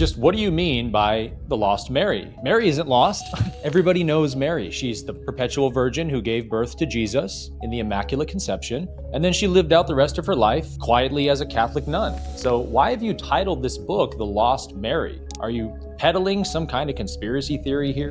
Just what do you mean by the lost Mary? Mary isn't lost. Everybody knows Mary. She's the perpetual virgin who gave birth to Jesus in the Immaculate Conception, and then she lived out the rest of her life quietly as a Catholic nun. So why have you titled this book The Lost Mary? Are you peddling some kind of conspiracy theory here?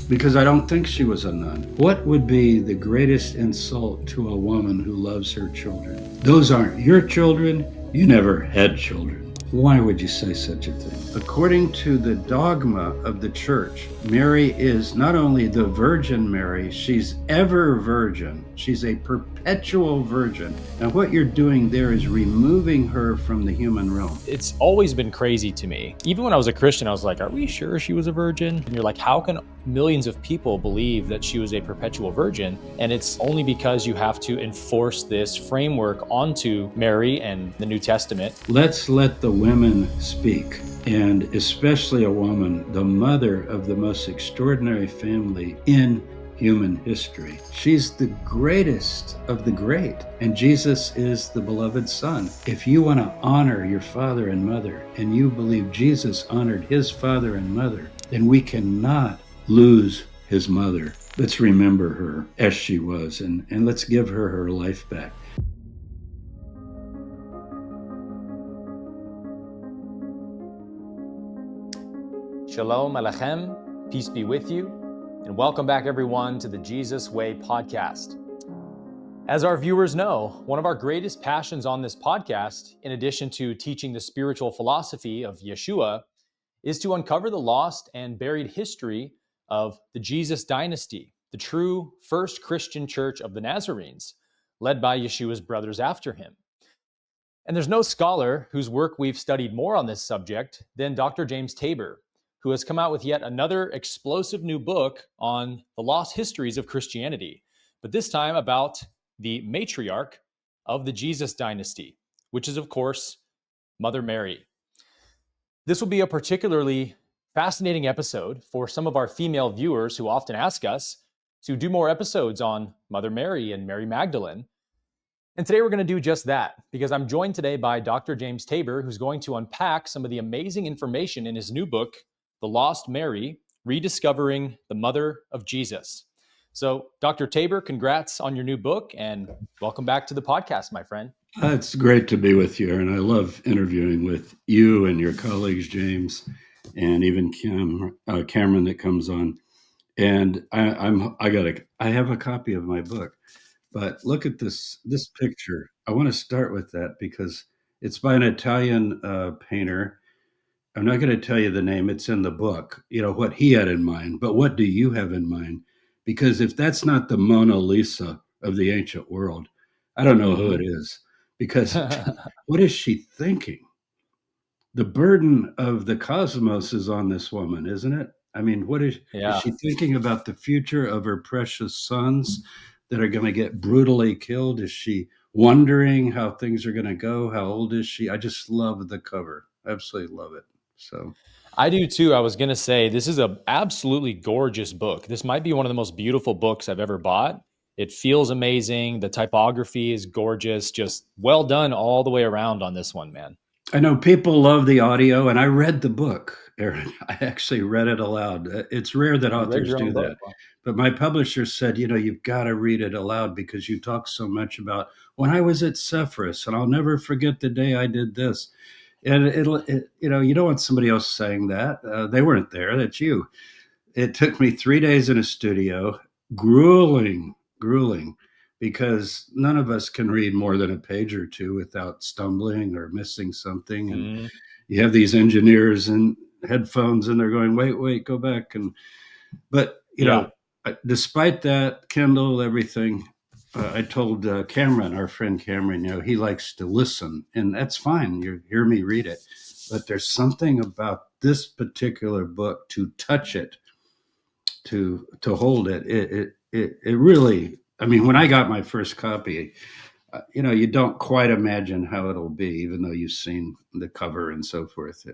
Because I don't think she was a nun. What would be the greatest insult to a woman who loves her children? Those aren't your children. You never had children. Why would you say such a thing? According to the dogma of the church, Mary is not only the Virgin Mary, she's ever virgin. She's a perpetual virgin. And what you're doing there is removing her from the human realm. It's always been crazy to me. Even when I was a Christian, I was like, are we sure she was a virgin? And you're like, how can millions of people believe that she was a perpetual virgin? And it's only because you have to enforce this framework onto Mary and the New Testament. Let's let the women speak, and especially a woman, the mother of the most extraordinary family in human history. She's the greatest of the great, and Jesus is the beloved Son. If you want to honor your father and mother, and you believe Jesus honored his father and mother, then we cannot lose his mother. Let's remember her as she was, and let's give her her life back. Shalom Alechem, peace be with you, and welcome back everyone to the Jesus Way podcast. As our viewers know, one of our greatest passions on this podcast, in addition to teaching the spiritual philosophy of Yeshua, is to uncover the lost and buried history of the Jesus dynasty, the true first Christian church of the Nazarenes, led by Yeshua's brothers after him. And there's no scholar whose work we've studied more on this subject than Dr. James Tabor, who has come out with yet another explosive new book on the lost histories of Christianity, but this time about the matriarch of the Jesus dynasty, which is, of course, Mother Mary. This will be a particularly fascinating episode for some of our female viewers who often ask us to do more episodes on Mother Mary and Mary Magdalene. And today we're going to do just that, because I'm joined today by Dr. James Tabor, who's going to unpack some of the amazing information in his new book, The Lost Mary, Rediscovering the Mother of Jesus. So, Dr. Tabor, congrats on your new book, and welcome back to the podcast, my friend. It's great to be with you, and I love interviewing with you and your colleagues, James, and even Cameron that comes on. And I have a copy of my book, but look at this picture. I want to start with that because it's by an Italian painter. I'm not going to tell you the name. It's in the book, what he had in mind. But what do you have in mind? Because if that's not the Mona Lisa of the ancient world, I don't know who it is. Because what is she thinking? The burden of the cosmos is on this woman, isn't it? I mean, is she thinking about the future of her precious sons that are going to get brutally killed? Is she wondering how things are going to go? How old is she? I just love the cover. Absolutely love it. So I do too. I was going to say, this is an absolutely gorgeous book. This might be one of the most beautiful books I've ever bought. It feels amazing. The typography is gorgeous. Just well done all the way around on this one, man. I know people love the audio, and I read the book, Aaron. I actually read it aloud. It's rare that authors do that. But my publisher said, you've got to read it aloud because you talk so much about when I was at Cephas, and I'll never forget the day I did this. And you don't want somebody else saying that. They weren't there. That's you. It took me 3 days in a studio, grueling, because none of us can read more than a page or two without stumbling or missing something. And you have these engineers and headphones, and they're going, wait, go back. But despite that, Kindle, everything, I told Cameron, our friend Cameron, he likes to listen, and that's fine. You hear me read it, but there's something about this particular book, to touch it, to hold it. It really. I mean, when I got my first copy, you don't quite imagine how it'll be, even though you've seen the cover and so forth.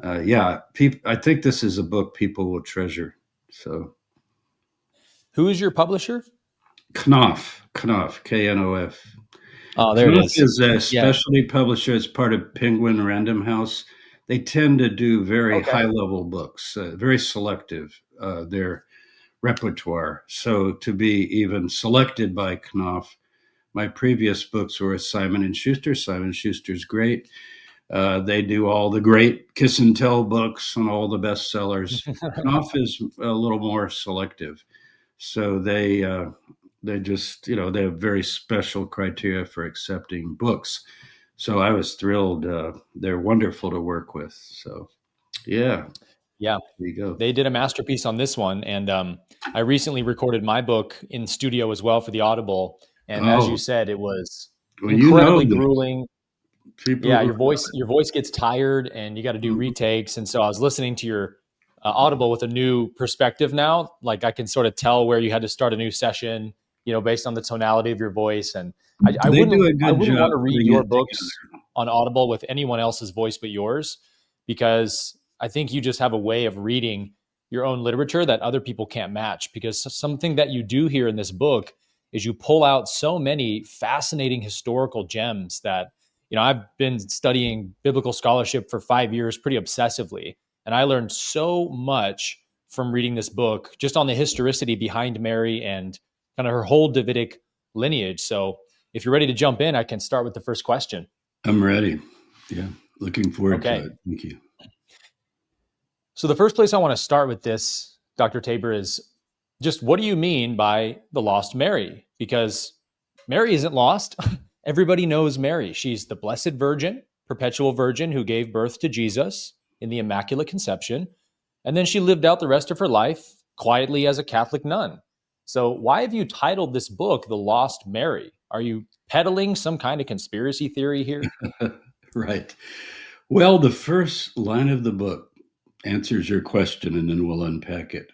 I think this is a book people will treasure. So, who is your publisher? Knopf, Knof. Oh, there Knopf it is. Is a specialty publisher as part of Penguin Random House. they tend to do very Okay. high-level books, very selective, their repertoire. So to be even selected by Knopf, my previous books were with Simon and Schuster. Simon Schuster's great. They do all the great kiss and tell books and all the bestsellers. Knopf is a little more selective. So they just, they have very special criteria for accepting books. So I was thrilled. They're wonderful to work with. So yeah, Yeah. there you go. They did a masterpiece on this one. And I recently recorded my book in studio as well for the Audible. And as you Oh, said, it was well, incredibly the grueling. people Yeah, who your voice gets tired and you got to do Mhm. retakes. And so I was listening to your Audible with a new perspective now. Like I can sort of tell where you had to start a new session, based on the tonality of your voice. And They do a I good wouldn't job want to read putting your it books on Audible with anyone else's voice but yours, because I think you just have a way of reading your own literature that other people can't match. Because something that you do here in this book is you pull out so many fascinating historical gems that, I've been studying biblical scholarship for 5 years pretty obsessively. And I learned so much from reading this book just on the historicity behind Mary and kind of her whole Davidic lineage. So if you're ready to jump in, I can start with the first question. I'm ready. Yeah, looking forward to Okay. it. Thank you. So the first place I want to start with this, Dr. Tabor, is just what do you mean by the lost Mary? Because Mary isn't lost. Everybody knows Mary. She's the Blessed Virgin, perpetual virgin who gave birth to Jesus in the Immaculate Conception. And then she lived out the rest of her life quietly as a Catholic nun. So why have you titled this book The Lost Mary? Are you peddling some kind of conspiracy theory here? Right. Well, the first line of the book answers your question, and then we'll unpack it.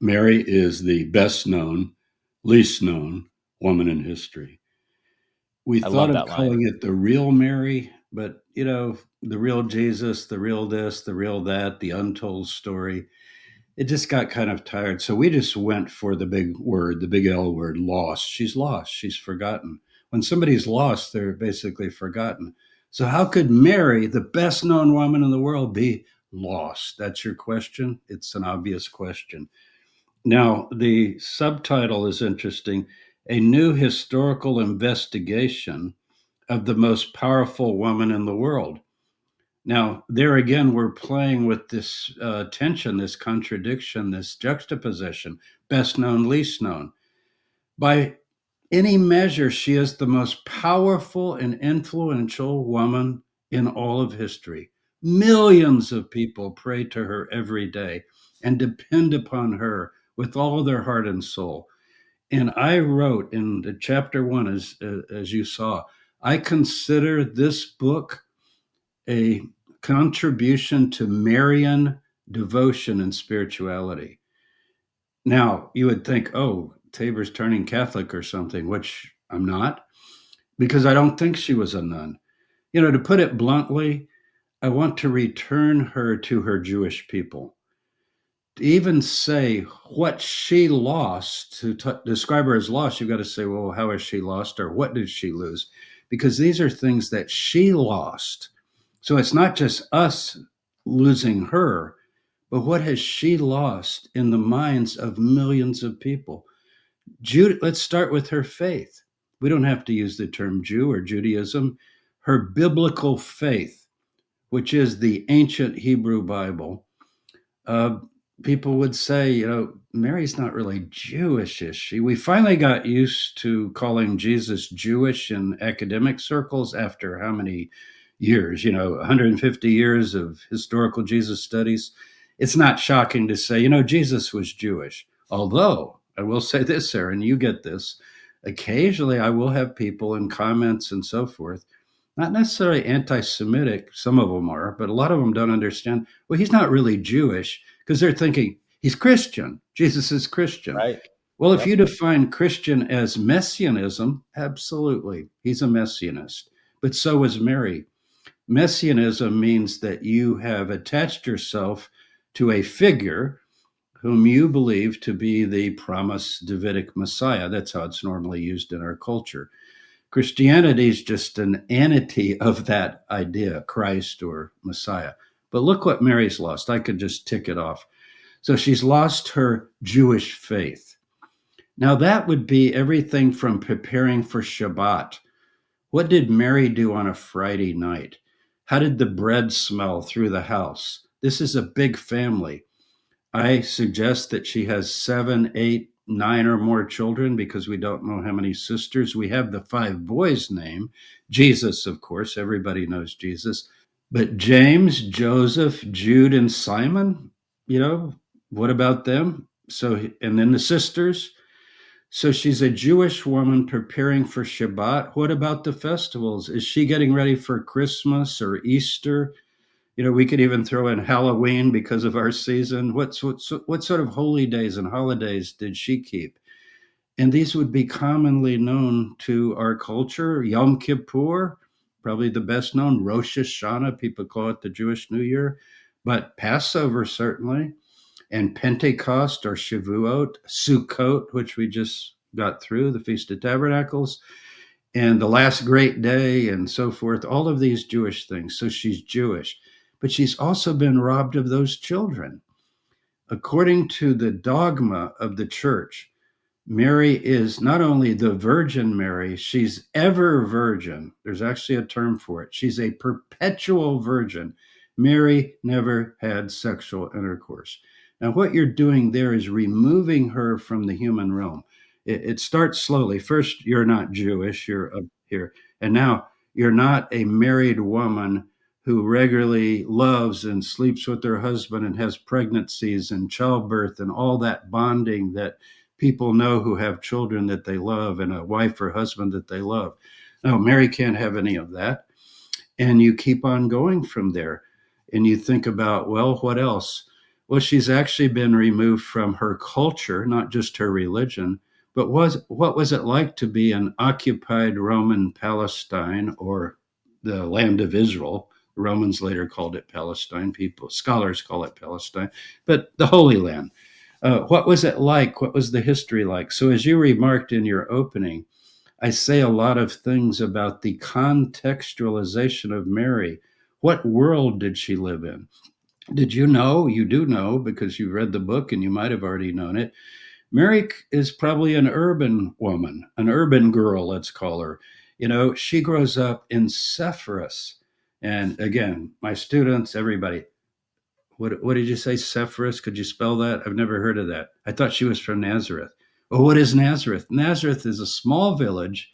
Mary is the best known, least known woman in history. We I thought love of that line. calling it the real Mary, but the real Jesus, the real this, the real that, the untold story. It just got kind of tired. So we just went for the big word, the big L word, lost. She's lost. She's forgotten. When somebody's lost, they're basically forgotten. So how could Mary, the best known woman in the world, be lost? That's your question. It's an obvious question. Now, the subtitle is interesting: A New Historical Investigation of the Most Powerful Woman in the World. Now, there again, we're playing with this tension, this contradiction, this juxtaposition: best known, least known. By any measure, she is the most powerful and influential woman in all of history. Millions of people pray to her every day and depend upon her with all their heart and soul. And I wrote in the chapter one, as you saw, I consider this book a contribution to Marian devotion and spirituality. Now, you would think, oh, Tabor's turning Catholic or something, which I'm not, because I don't think she was a nun. To put it bluntly, I want to return her to her Jewish people. To even say what she lost, to describe her as lost, you've got to say, well, how is she lost, or what did she lose? Because these are things that she lost. So it's not just us losing her, but what has she lost in the minds of millions of people? Let's start with her faith. We don't have to use the term Jew or Judaism. Her biblical faith, which is the ancient Hebrew Bible. uh, People would say, Mary's not really Jewish, is she? We finally got used to calling Jesus Jewish in academic circles after how many years? 150 years of historical Jesus studies. It's not shocking to say, Jesus was Jewish. Although, I will say this, Aaron, you get this. Occasionally, I will have people in comments and so forth, not necessarily anti-Semitic, some of them are, but a lot of them don't understand, well, he's not really Jewish, because they're thinking he's Christian. Jesus is Christian. Right. Well, if Yep. you define Christian as messianism, absolutely, he's a messianist. But so was Mary. Messianism means that you have attached yourself to a figure whom you believe to be the promised Davidic Messiah. That's how it's normally used in our culture. Christianity is just an entity of that idea, Christ or Messiah. But look what Mary's lost. I could just tick it off. So she's lost her Jewish faith. Now, that would be everything from preparing for Shabbat. What did Mary do on a Friday night? How did the bread smell through the house? This is a big family. I suggest that she has 7, 8, 9 or more children because we don't know how many sisters. We have the 5 boys' name. Jesus, of course, everybody knows Jesus. But James, Joseph, Jude, and Simon, what about them? So, and then the sisters. So she's a Jewish woman preparing for Shabbat. What about the festivals? Is she getting ready for Christmas or Easter? We could even throw in Halloween because of our season. What sort of holy days and holidays did she keep? And these would be commonly known to our culture. Yom Kippur, probably the best known. Rosh Hashanah, people call it the Jewish New Year. But Passover, certainly. And Pentecost or Shavuot, Sukkot, which we just got through, the Feast of Tabernacles, and the last great day, and so forth, all of these Jewish things. So she's Jewish, but she's also been robbed of those children. According to the dogma of the church, Mary is not only the Virgin Mary, she's ever virgin. There's actually a term for it. She's a perpetual virgin. Mary never had sexual intercourse. Now, what you're doing there is removing her from the human realm. It starts slowly. First, you're not Jewish, you're up here. And now you're not a married woman who regularly loves and sleeps with her husband and has pregnancies and childbirth and all that bonding that people know who have children that they love and a wife or husband that they love. No, Mary can't have any of that. And you keep on going from there. And you think about, well, what else? Well, she's actually been removed from her culture, not just her religion, but what was it like to be in occupied Roman Palestine or the land of Israel? The Romans later called it Palestine. Scholars call it Palestine, but the Holy Land. What was it like? What was the history like? So, as you remarked in your opening, I say a lot of things about the contextualization of Mary. What world did she live in? Did you know? You do know because you read the book and you might have already known it. Mary is probably an urban woman, an urban girl, let's call her. She grows up in Sepphoris. And again, my students, everybody, what did you say, Sepphoris? Could you spell that? I've never heard of that. I thought she was from Nazareth. Well, what is Nazareth? Nazareth is a small village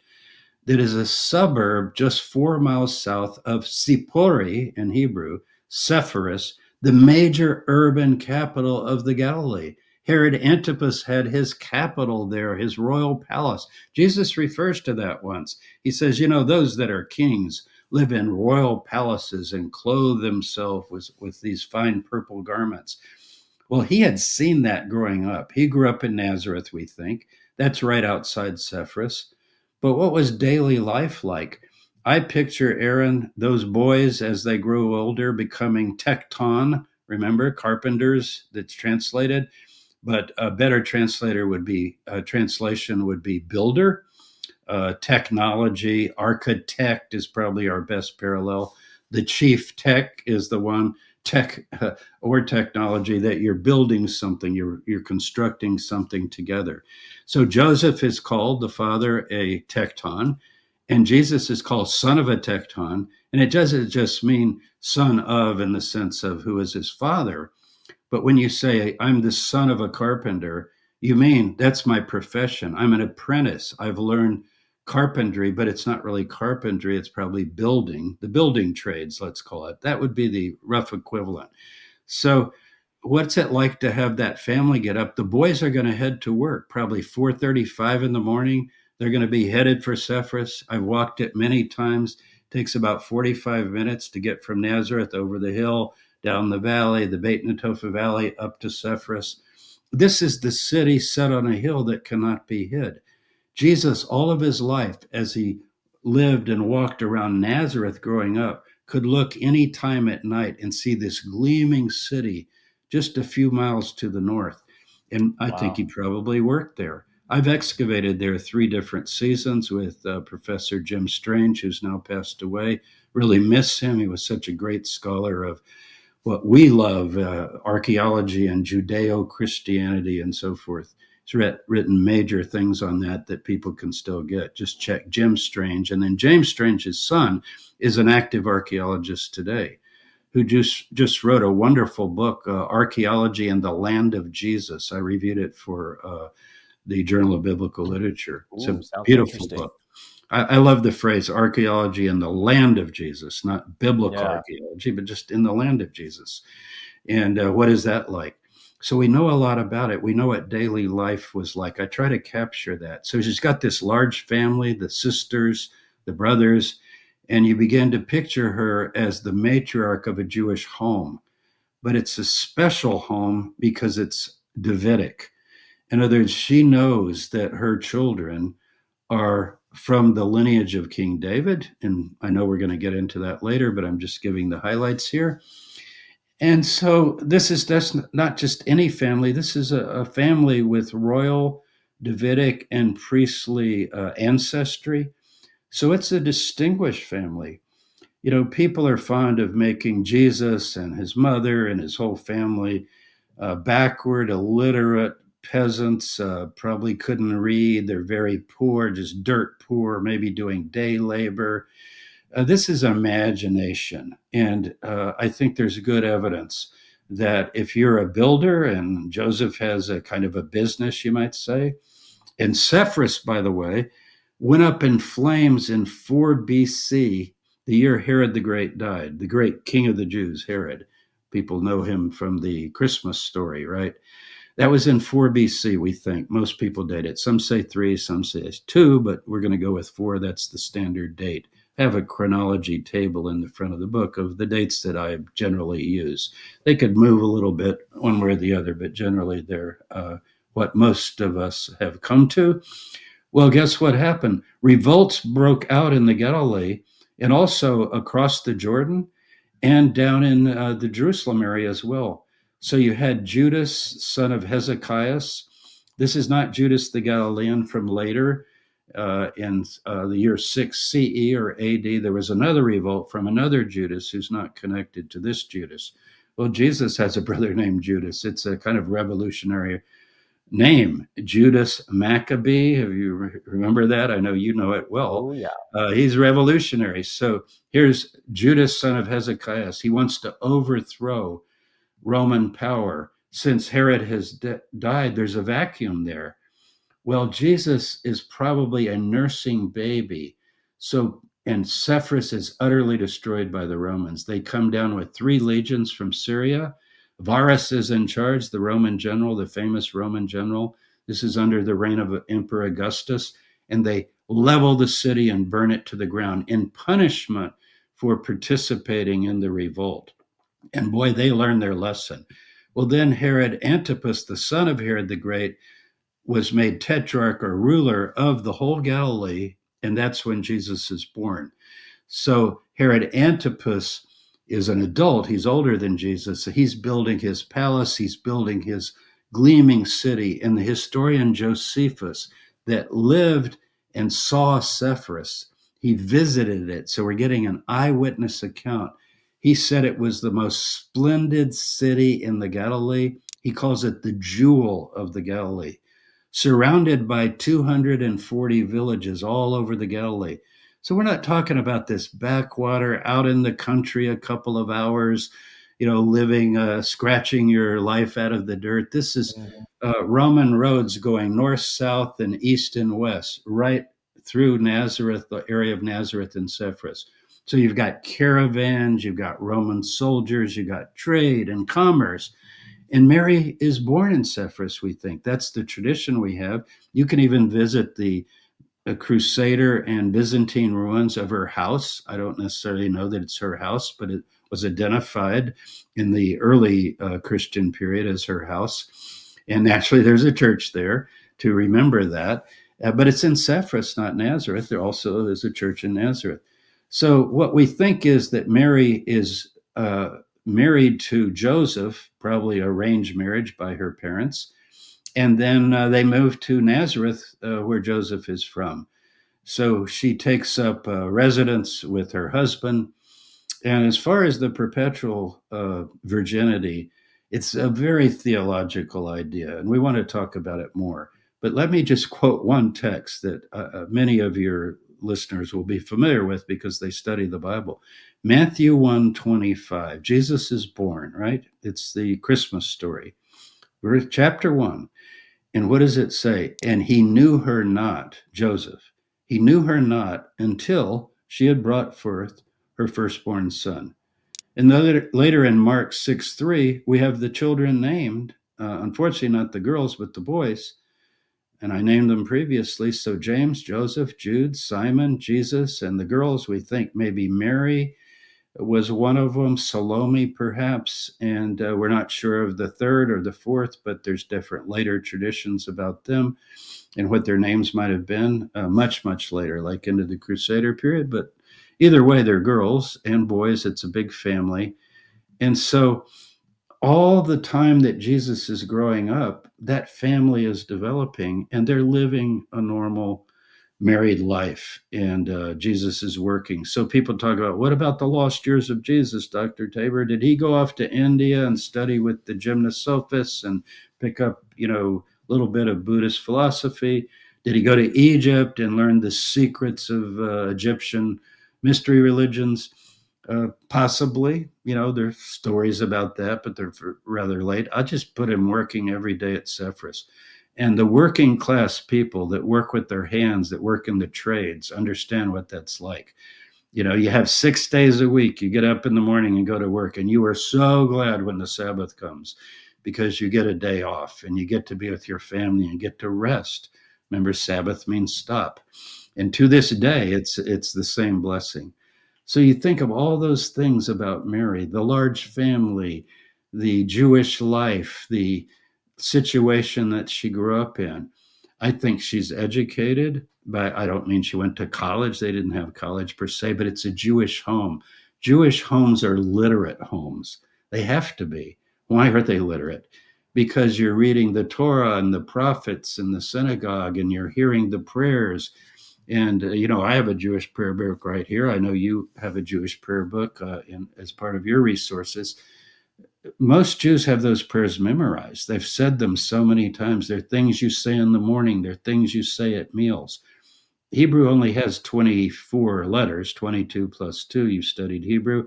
that is a suburb just 4 miles south of Sipori in Hebrew, Sepphoris, the major urban capital of the Galilee. Herod Antipas had his capital there, his royal palace. Jesus refers to that once. He says, those that are kings live in royal palaces and clothe themselves with these fine purple garments. Well, he had seen that growing up. He grew up in Nazareth, we think. That's right outside Sepphoris. But what was daily life like? I picture, Aaron, those boys as they grew older becoming tekton, remember, carpenters, that's translated. But a better translation would be builder. Technology, architect is probably our best parallel. The chief tech is the one or technology that you're building something, you're constructing something together. So Joseph is called the father a tekton, and Jesus is called son of a tekton. And it doesn't just mean son of in the sense of who is his father, but when you say I'm the son of a carpenter, you mean that's my profession. I'm an apprentice. I've learned carpentry, but it's not really carpentry. It's probably the building trades, let's call it. That would be the rough equivalent. So what's it like to have that family get up? The boys are going to head to work, probably 4:35 in the morning. They're going to be headed for Sepphoris. I've walked it many times. It takes about 45 minutes to get from Nazareth over the hill, down the valley, the Beit Netofa Valley, up to Sepphoris. This is the city set on a hill that cannot be hid. Jesus, all of his life, as he lived and walked around Nazareth growing up, could look any time at night and see this gleaming city just a few miles to the north. And I think he probably worked there. I've excavated there 3 different seasons with Professor Jim Strange, who's now passed away. Really miss him. He was such a great scholar of what we love, archaeology and Judeo-Christianity and so forth. He's written major things on that people can still get. Just check Jim Strange. And then James Strange's son is an active archaeologist today who just wrote a wonderful book, Archaeology and the Land of Jesus. I reviewed it for the Journal of Biblical Literature. It's a beautiful book. I love the phrase archaeology in the land of Jesus, not biblical archaeology, but just in the land of Jesus. And what is that like? So we know a lot about it. We know what daily life was like. I try to capture that. So she's got this large family, the sisters, the brothers, and you begin to picture her as the matriarch of a Jewish home. But it's a special home because it's Davidic. In other words, she knows that her children are from the lineage of King David. And I know we're going to get into that later, but I'm just giving the highlights here. And so that's not just any family. This is a family with royal, Davidic, and priestly ancestry. So it's a distinguished family. You know, people are fond of making Jesus and his mother and his whole family backward, illiterate peasants, probably couldn't read. They're very poor, just dirt poor, maybe doing day labor. This is imagination. And I think there's good evidence that if you're a builder, and Joseph has a kind of a business, you might say, and Sepphoris, by the way, went up in flames in 4 BC, the year Herod the Great died, the great king of the Jews, Herod. People know him from the Christmas story, right? That was in 4 BC, we think. Most people date it. Some say 3, some say 2, but we're going to go with 4. That's the standard date. I have a chronology table in the front of the book of the dates that I generally use. They could move a little bit one way or the other, but generally they're what most of us have come to. Well, guess what happened? Revolts broke out in the Galilee and also across the Jordan and down in the Jerusalem area as well. So you had Judas, son of Hezekiah. This is not Judas the Galilean from later in the year 6 CE or AD. There was another revolt from another Judas who's not connected to this Judas. Well, Jesus has a brother named Judas. It's a kind of revolutionary name, Judas Maccabee. Have you remember that? I know you know it well. Oh, yeah. He's revolutionary. So here's Judas, son of Hezekiah. He wants to overthrow Roman power. Since Herod has died, there's a vacuum there. Well, Jesus is probably a nursing baby. So, and Sepphoris is utterly destroyed by the Romans. They come down with 3 legions from Syria. Varus is in charge, the Roman general, the famous Roman general. This is under the reign of Emperor Augustus. And they level the city and burn it to the ground in punishment for participating in the revolt. And boy, they learned their lesson. Well, then Herod Antipas, the son of Herod the Great, was made tetrarch or ruler of the whole Galilee, and that's when Jesus is born. So Herod Antipas is an adult. He's older than Jesus. So he's building his palace. He's building his gleaming city. And the historian Josephus that lived and saw Sepphoris, he visited it. So we're getting an eyewitness account. He said it was the most splendid city in the Galilee. He calls it the jewel of the Galilee, surrounded by 240 villages all over the Galilee. So we're not talking about this backwater out in the country, a couple of hours, living, scratching your life out of the dirt. This is Roman roads going north, south, and east and west, right through Nazareth, the area of Nazareth and Sepphoris. So you've got caravans, you've got Roman soldiers, you've got trade and commerce. And Mary is born in Sepphoris, we think. That's the tradition we have. You can even visit the Crusader and Byzantine ruins of her house. I don't necessarily know that it's her house, but it was identified in the early Christian period as her house. And actually, there's a church there to remember that. But it's in Sepphoris, not Nazareth. There also is a church in Nazareth. So what we think is that Mary is married to Joseph, probably arranged marriage by her parents. And then they moved to Nazareth, where Joseph is from. So she takes up residence with her husband. And as far as the perpetual virginity, it's a very theological idea, and we want to talk about it more. But let me just quote one text that many of your listeners will be familiar with because they study the Bible. Matthew 1:25. Jesus is born, right? It's the Christmas story. Chapter 1. And what does it say? And he knew her not, Joseph. He knew her not until she had brought forth her firstborn son. And later in Mark 6:3, we have the children named, unfortunately, not the girls, but the boys. And I named them previously. So James, Joseph, Jude, Simon, Jesus, and the girls, we think maybe Mary was one of them, Salome perhaps, and we're not sure of the third or the fourth, but there's different later traditions about them and what their names might have been much, much later, like into the Crusader period. But either way, they're girls and boys. It's a big family. And so all the time that Jesus is growing up, that family is developing and they're living a normal married life, and Jesus is working. So people talk about, what about the lost years of Jesus, Dr. Tabor? Did he go off to India and study with the gymnosophists and pick up, a little bit of Buddhist philosophy? Did he go to Egypt and learn the secrets of Egyptian mystery religions? Possibly, there's stories about that, but they're rather late. I just put him working every day at Cephas. And the working class people that work with their hands, that work in the trades, understand what that's like. You have 6 days a week. You get up in the morning and go to work, and you are so glad when the Sabbath comes because you get a day off and you get to be with your family and get to rest. Remember, Sabbath means stop. And to this day, it's the same blessing. So you think of all those things about Mary, the large family, the Jewish life, the situation that she grew up in. I think she's educated, but I don't mean she went to college. They didn't have college per se, but it's a Jewish home. Jewish homes are literate homes. They have to be. Why are they literate? Because you're reading the Torah and the prophets in the synagogue, and you're hearing the prayers. And, I have a Jewish prayer book right here. I know you have a Jewish prayer book as part of your resources. Most Jews have those prayers memorized. They've said them so many times. They're things you say in the morning. They're things you say at meals. Hebrew only has 24 letters, 22 plus 2. You've studied Hebrew.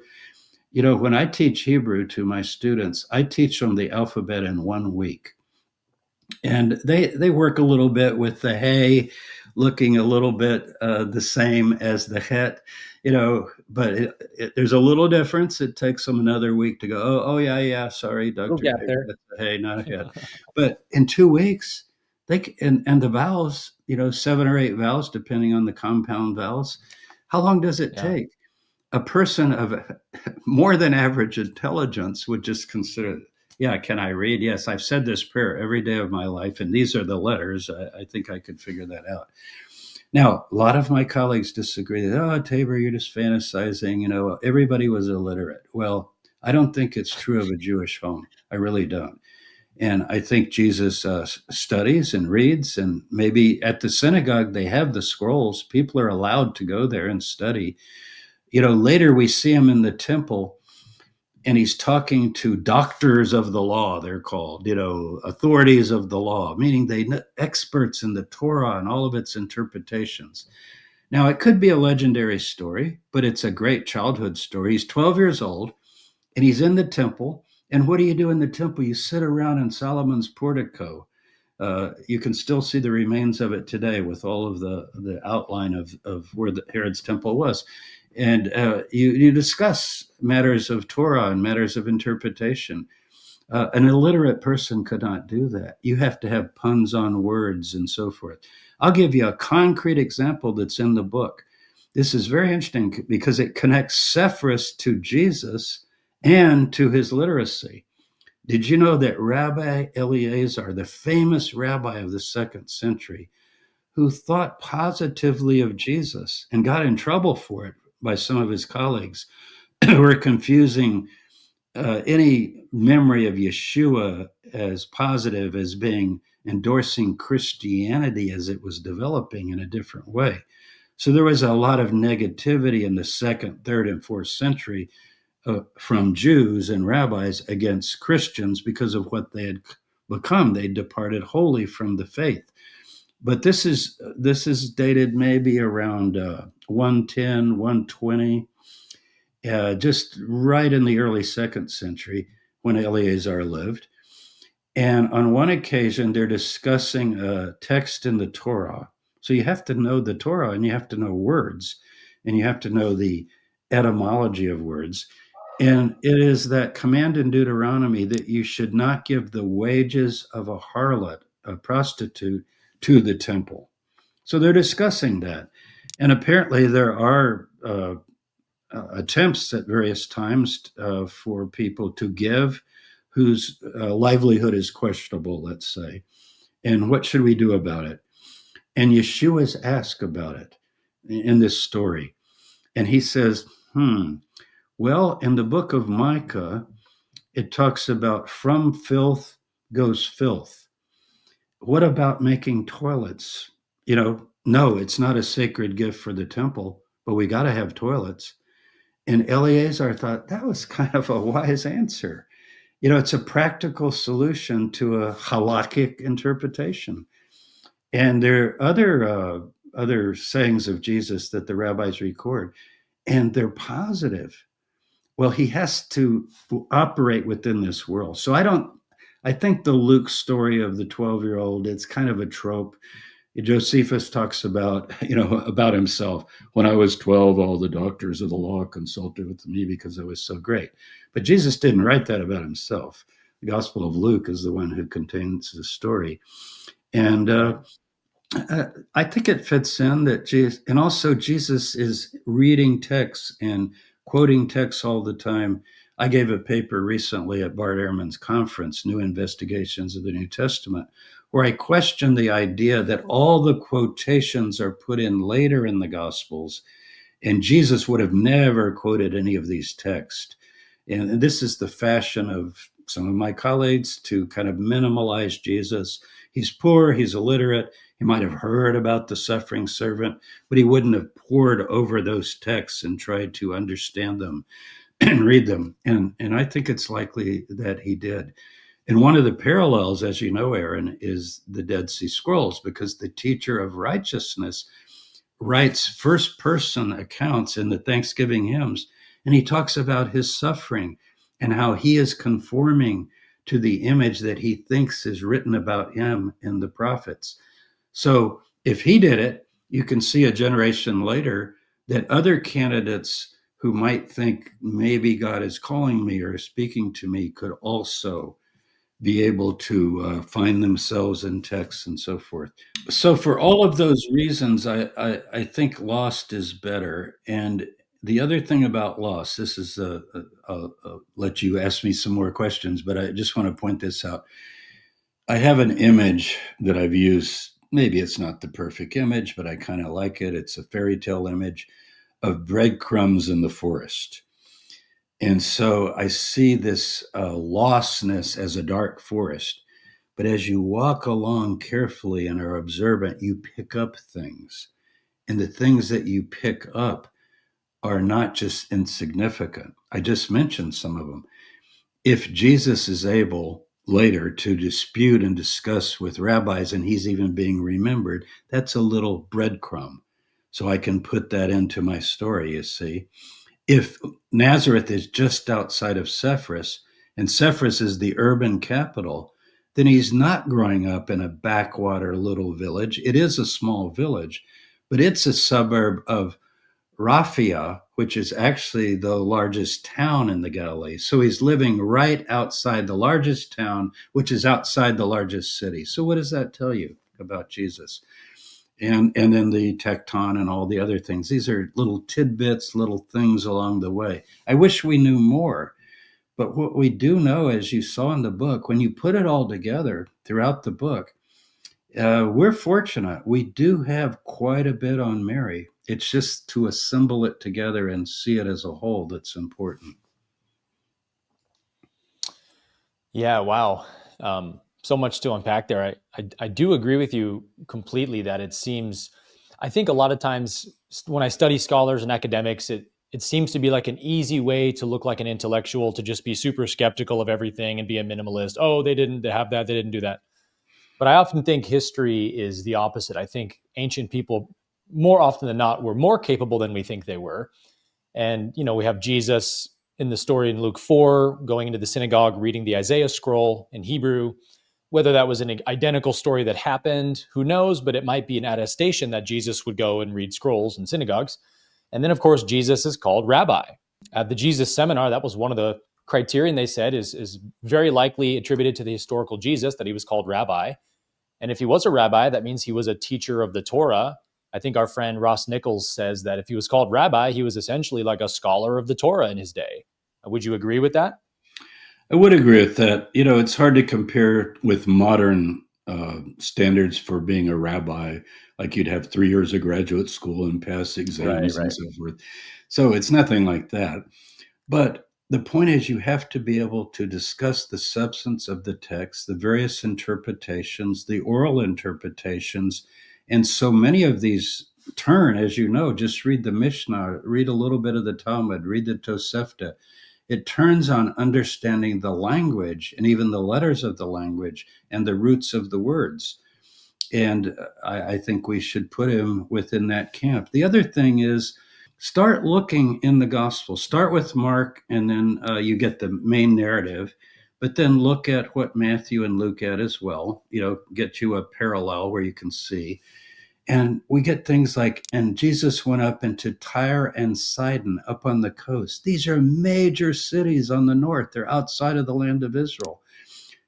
When I teach Hebrew to my students, I teach them the alphabet in 1 week. And they work a little bit with the hey looking a little bit the same as the het, but there's a little difference. It takes them another week to go, oh yeah, sorry, Dr. We'll get there. That's a hey, not a het. But in 2 weeks, they can, and the vowels, 7 or 8 vowels, depending on the compound vowels. How long does it take? A person of more than average intelligence would just consider, yeah, can I read? Yes, I've said this prayer every day of my life, and these are the letters. I think I could figure that out. Now, a lot of my colleagues disagree. Oh, Tabor, you're just fantasizing. Everybody was illiterate. Well, I don't think it's true of a Jewish home. I really don't. And I think Jesus studies and reads, and maybe at the synagogue, they have the scrolls. People are allowed to go there and study. Later we see him in the temple, and he's talking to doctors of the law, they're called, authorities of the law, meaning experts in the Torah and all of its interpretations. Now, it could be a legendary story, but it's a great childhood story. He's 12 years old, and he's in the temple. And what do you do in the temple? You sit around in Solomon's portico. You can still see the remains of it today with all of the outline of where Herod's temple was. And you discuss matters of Torah and matters of interpretation. An illiterate person could not do that. You have to have puns on words and so forth. I'll give you a concrete example that's in the book. This is very interesting because it connects Cephas to Jesus and to his literacy. Did you know that Rabbi Eleazar, the famous rabbi of the 2nd century, who thought positively of Jesus and got in trouble for it by some of his colleagues who were confusing any memory of Yeshua as positive as being endorsing Christianity as it was developing in a different way. So there was a lot of negativity in the 2nd, 3rd, and 4th century from Jews and rabbis against Christians because of what they had become. They departed wholly from the faith. But this is dated maybe around 110, 120, just right in the early second century when Eleazar lived. And on one occasion, they're discussing a text in the Torah. So you have to know the Torah and you have to know words and you have to know the etymology of words. And it is that command in Deuteronomy that you should not give the wages of a harlot, a prostitute, to the temple. So they're discussing that. And apparently there are attempts at various times for people to give whose livelihood is questionable, let's say. And what should we do about it? And Yeshua's asked about it in this story. And he says, well, in the book of Micah, it talks about from filth goes filth. What about making toilets? No, it's not a sacred gift for the temple, but we got to have toilets. And Eleazar thought that was kind of a wise answer. It's a practical solution to a halakhic interpretation. And there are other sayings of Jesus that the rabbis record, and they're positive. Well, he has to operate within this world. So I think the Luke story of the 12-year-old, it's kind of a trope. Josephus talks about himself. When I was 12, all the doctors of the law consulted with me because I was so great. But Jesus didn't write that about himself. The Gospel of Luke is the one who contains the story. And I think it fits in that Jesus, and also Jesus is reading texts and quoting texts all the time. I gave a paper recently at Bart Ehrman's conference, New Investigations of the New Testament, where I questioned the idea that all the quotations are put in later in the Gospels, and Jesus would have never quoted any of these texts. And this is the fashion of some of my colleagues to kind of minimalize Jesus. He's poor, he's illiterate, he might have heard about the suffering servant, but he wouldn't have pored over those texts and tried to understand them and read them. And I think it's likely that he did. And one of the parallels, as you know, Aaron, is the Dead Sea Scrolls, because the teacher of righteousness writes first person accounts in the Thanksgiving hymns, and he talks about his suffering and how he is conforming to the image that he thinks is written about him in the prophets. So if he did it, you can see a generation later that other candidates who might think maybe God is calling me or speaking to me could also be able to find themselves in texts and so forth. So for all of those reasons, I think Lost is better. And the other thing about Lost, this is I'll let you ask me some more questions, but I just want to point this out. I have an image that I've used. Maybe it's not the perfect image, but I kind of like it. It's a fairy tale image of breadcrumbs in the forest. And so I see this lostness as a dark forest. But as you walk along carefully and are observant, you pick up things. And the things that you pick up are not just insignificant. I just mentioned some of them. If Jesus is able later to dispute and discuss with rabbis, and he's even being remembered, that's a little breadcrumb. So I can put that into my story, you see. If Nazareth is just outside of Sepphoris, and Sepphoris is the urban capital, then he's not growing up in a backwater little village. It is a small village, but it's a suburb of Raphia, which is actually the largest town in the Galilee. So he's living right outside the largest town, which is outside the largest city. So what does that tell you about Jesus? And then the tecton and all the other things. These are little tidbits, little things along the way. I wish we knew more. But what we do know, as you saw in the book, when you put it all together throughout the book, we're fortunate. We do have quite a bit on Mary. It's just to assemble it together and see it as a whole that's important. Yeah, wow. So much to unpack there. I do agree with you completely that it seems, I think a lot of times when I study scholars and academics, it seems to be like an easy way to look like an intellectual, to just be super skeptical of everything and be a minimalist. Oh, they didn't have that, they didn't do that. But I often think history is the opposite. I think ancient people, more often than not, were more capable than we think they were. And, we have Jesus in the story in Luke 4, going into the synagogue, reading the Isaiah scroll in Hebrew. Whether that was an identical story that happened, who knows? But it might be an attestation that Jesus would go and read scrolls in synagogues. And then, of course, Jesus is called rabbi. At the Jesus seminar, that was one of the criterion they said is very likely attributed to the historical Jesus, that he was called rabbi. And if he was a rabbi, that means he was a teacher of the Torah. I think our friend Ross Nichols says that if he was called rabbi, he was essentially like a scholar of the Torah in his day. Would you agree with that? I would agree with that. It's hard to compare with modern standards for being a rabbi. Like you'd have 3 years of graduate school and pass exams and so forth. So it's nothing like that. But the point is, you have to be able to discuss the substance of the text, the various interpretations, the oral interpretations. And so many of these turn, as you know, just read the Mishnah, read a little bit of the Talmud, read the Tosefta. It turns on understanding the language and even the letters of the language and the roots of the words. And I think we should put him within that camp. The other thing is, start looking in the gospel. Start with Mark, and then you get the main narrative. But then look at what Matthew and Luke add as well. Get you a parallel where you can see. And we get things like, and Jesus went up into Tyre and Sidon up on the coast. These are major cities on the north. They're outside of the land of Israel.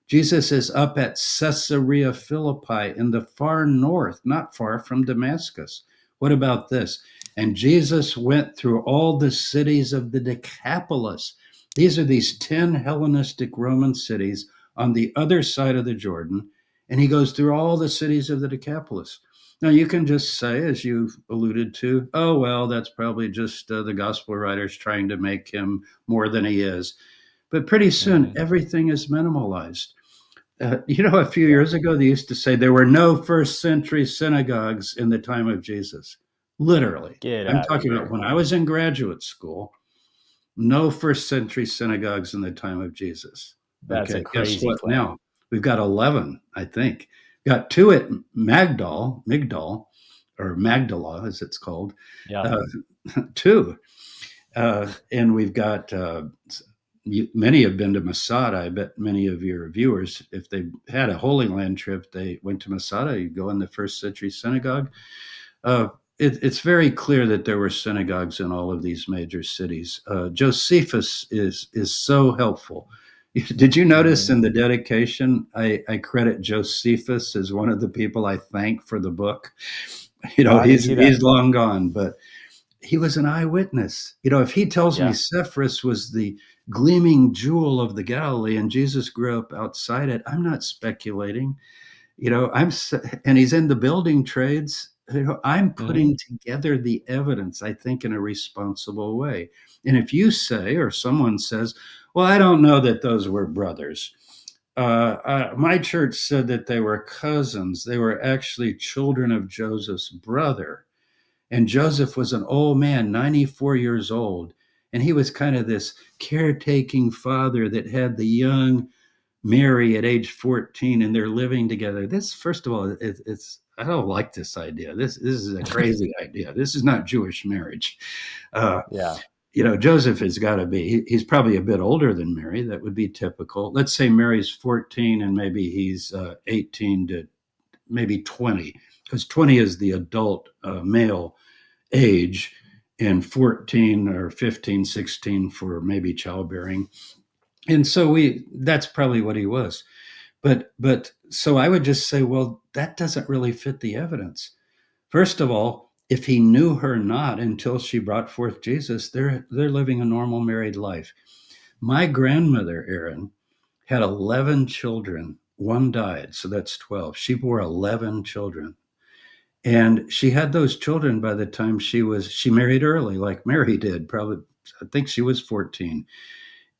Jesus is up at Caesarea Philippi in the far north, not far from Damascus. What about this? And Jesus went through all the cities of the Decapolis. These are these 10 Hellenistic Roman cities on the other side of the Jordan. And he goes through all the cities of the Decapolis. Now, you can just say, as you've alluded to, oh, well, that's probably just the gospel writers trying to make him more than he is. But pretty soon, everything is minimalized. A few years ago, they used to say there were no first century synagogues in the time of Jesus. Literally. I'm talking about when I was in graduate school, no first century synagogues in the time of Jesus. That's a crazy guess what claim. Now? We've got 11, I think. Got 2 at Migdal, or Magdala, as it's called. Yeah. 2. And we've got many have been to Masada. I bet many of your viewers, if they had a Holy Land trip, they went to Masada. You go in the first century synagogue. It's very clear that there were synagogues in all of these major cities. Josephus is so helpful. Did you notice in the dedication, I credit Josephus as one of the people I thank for the book? He's long gone, but he was an eyewitness. If he tells me Sepphoris was the gleaming jewel of the Galilee and Jesus grew up outside it, I'm not speculating. And he's in the building trades. I'm putting together the evidence, I think, in a responsible way. And if you say, or someone says, well, I don't know that those were brothers. My church said that they were cousins. They were actually children of Joseph's brother. And Joseph was an old man, 94 years old. And he was kind of this caretaking father that had the young Mary at age 14, and they're living together. This, first of all, I don't like this idea. This is a crazy idea. This is not Jewish marriage. Joseph has got to be, he's probably a bit older than Mary. That would be typical. Let's say Mary's 14 and maybe he's 18 to maybe 20, because 20 is the adult male age, and 14 or 15, 16 for maybe childbearing. And so that's probably what he was. But so I would just say, well, that doesn't really fit the evidence. First of all, if he knew her not until she brought forth Jesus, they're living a normal married life. My grandmother, Aaron, had 11 children. One died, so that's 12. She bore 11 children. And she had those children by the time she married early, like Mary did. Probably, I think she was 14.